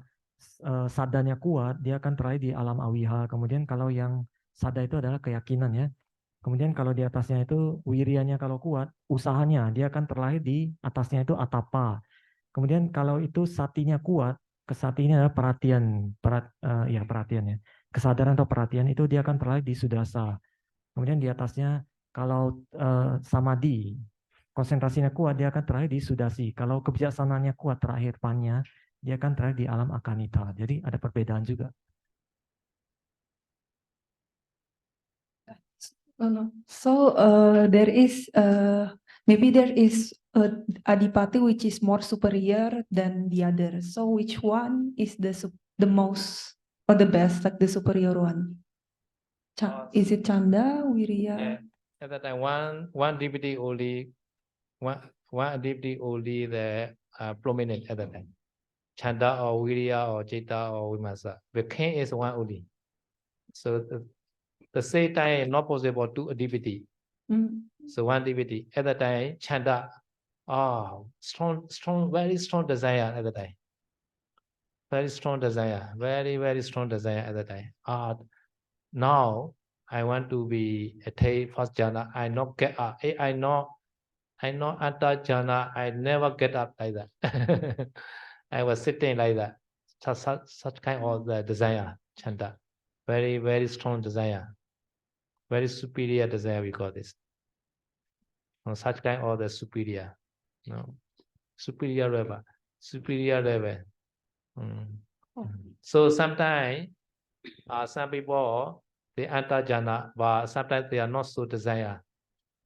sadanya kuat dia akan terakhir di alam awiha. Kemudian kalau yang sada itu adalah keyakinan ya. Kemudian kalau di atasnya itu wiryanya kalau kuat, usahanya dia akan terlahir di atasnya itu atapa. Kemudian kalau itu satinya kuat, kesatinya adalah perhatian ya. Kesadaran atau perhatian itu dia akan terlahir di sudasa. Kemudian di atasnya kalau samadhi, konsentrasinya kuat, dia akan terakhir di sudasi. Kalau kebijaksanaannya kuat terakhir pannya, dia akan terakhir di alam akanita. Jadi ada perbedaan juga. So there is maybe there is adipati which is more superior than the other. So which one is the most or the best, like the superior one? Is it Chanda, Wirya? Yeah. At that time, one Dipati only, one Dipati only the prominent at that time. Chanda or Wirya or Citta or Vimasa. The king is one only. So the same time not possible to a Dipati. So one Dipati. At that time, Chanda, strong, very strong desire at the time. Very strong desire, very strong desire at the time. Now I want to be attained first jhana. I not get up. I not enter jhana. I never get up like that. I was sitting like that. such kind of the desire, chanda, very strong desire, very superior desire. We call this. Such kind of the superior, superior level. So sometimes, some people they enter jhana, but sometimes they are not so desire,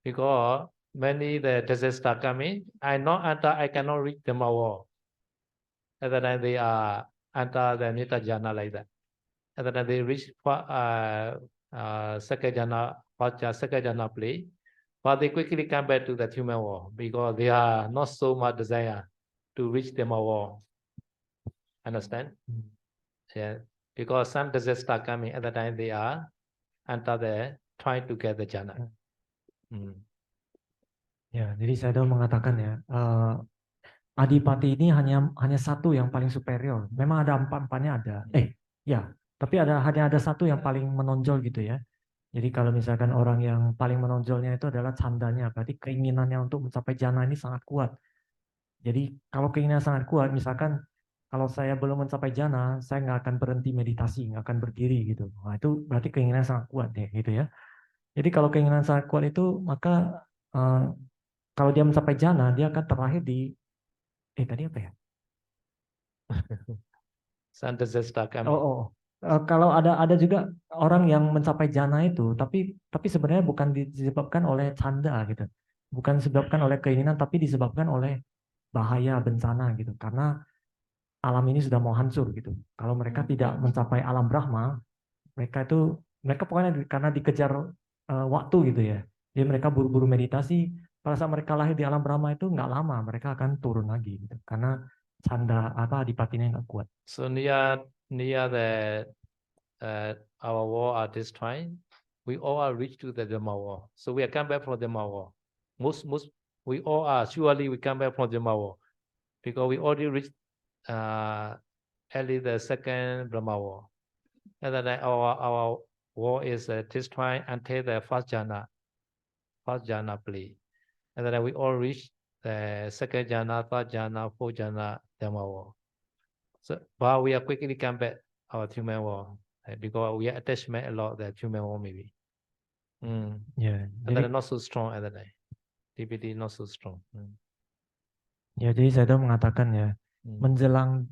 because many the disaster coming. I not enter, I cannot reach the wall. At that time they are enter the nita jhana like that. At that time they reach second jhana, second jhana place, but they quickly come back to the human world because they are not so much desire to reach the wall. Understand? Yeah, because some disaster coming at the time they are enter there trying to get the jhana. Ya, jadi saya mengatakan ya, adipati ini hanya satu yang paling superior. Memang ada empat-empatnya ada. Ya, tapi hanya ada satu yang paling menonjol gitu ya. Jadi kalau misalkan orang yang paling menonjolnya itu adalah candanya, berarti keinginannya untuk mencapai jana ini sangat kuat. Jadi kalau keinginan sangat kuat, misalkan kalau saya belum mencapai jana, saya nggak akan berhenti meditasi, nggak akan berdiri gitu. Nah itu berarti keinginan sangat kuat deh gitu ya. Jadi kalau keinginan sangat kuat itu, maka kalau dia mencapai jana, dia akan terlahir di tadi apa ya? Kalau ada juga orang yang mencapai jana itu, tapi sebenarnya bukan disebabkan oleh canda gitu, bukan disebabkan oleh keinginan, tapi disebabkan oleh bahaya bencana gitu. Karena alam ini sudah mau hancur gitu. Kalau mereka tidak mencapai alam Brahma, mereka pokoknya karena dikejar waktu gitu ya. Jadi mereka buru-buru meditasi. Pada saat mereka lahir di alam Brahma itu nggak lama, mereka akan turun lagi gitu. Karena canda adipatinya nggak kuat. So near the our war at this time, we all are reached to the Dhamma war. So we are come back from the Dhamma war. Most we all are surely we come back from the Dhamma war because we already reached early the second Brahma war. And then our war is this time until the first jhana play. And then we all reach the second jhana, third jhana, fourth jhana, Dhamma war. So, but we are quickly come back our human world because we are attachment a lot the human world maybe. Yeah, and then not so strong at that time. DPD not so strong. Ya, jadi saya mengatakan ya, menjelang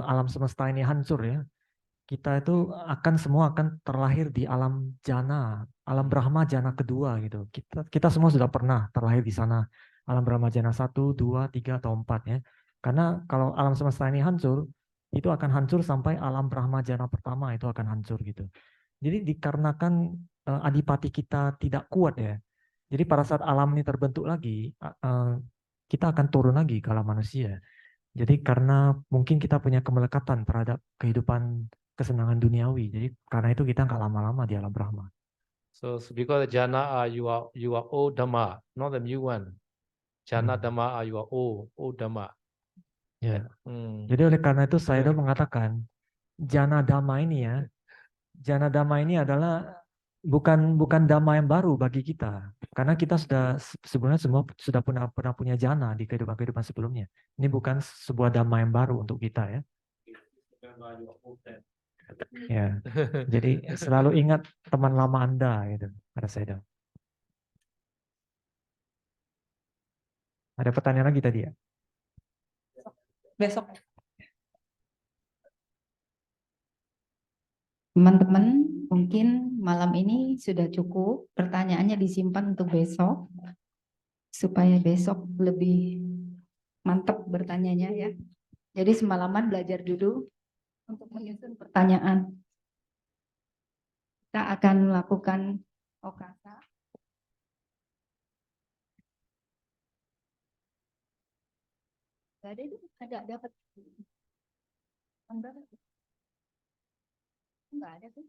alam semesta ini hancur ya, kita itu semua akan terlahir di alam jana, alam Brahma jana kedua gitu. Kita semua sudah pernah terlahir di sana, alam Brahma jana 1, 2, 3 atau 4 ya. Karena kalau alam semesta ini hancur, itu akan hancur sampai alam Brahma jana pertama itu akan hancur gitu. Jadi dikarenakan adipati kita tidak kuat ya. Jadi pada saat alam ini terbentuk lagi, kita akan turun lagi ke alam manusia. Jadi karena mungkin kita punya kemelekatan terhadap kehidupan kesenangan duniawi. Jadi karena itu kita nggak lama-lama di alam Brahma. So because the jhana are you are old dhamma, not the new one. Jhana dhamma are you are old dhamma. Ya. Jadi oleh karena itu saya mengatakan jana dhamma ini ya, jana dhamma ini adalah bukan dhamma yang baru bagi kita. Karena kita sebenarnya semua sudah pernah punya jana di kehidupan sebelumnya. Ini bukan sebuah dhamma yang baru untuk kita ya. Ya, jadi selalu ingat teman lama Anda gitu, kata saya. Ada pertanyaan lagi tadi ya? Besok. Teman-teman, mungkin malam ini sudah cukup. Pertanyaannya disimpan untuk besok, supaya besok lebih mantap bertanyanya ya. Jadi semalaman belajar dulu untuk menyusun pertanyaan. Kita akan melakukan okasa. Ada dapat. Enggak ada tuh.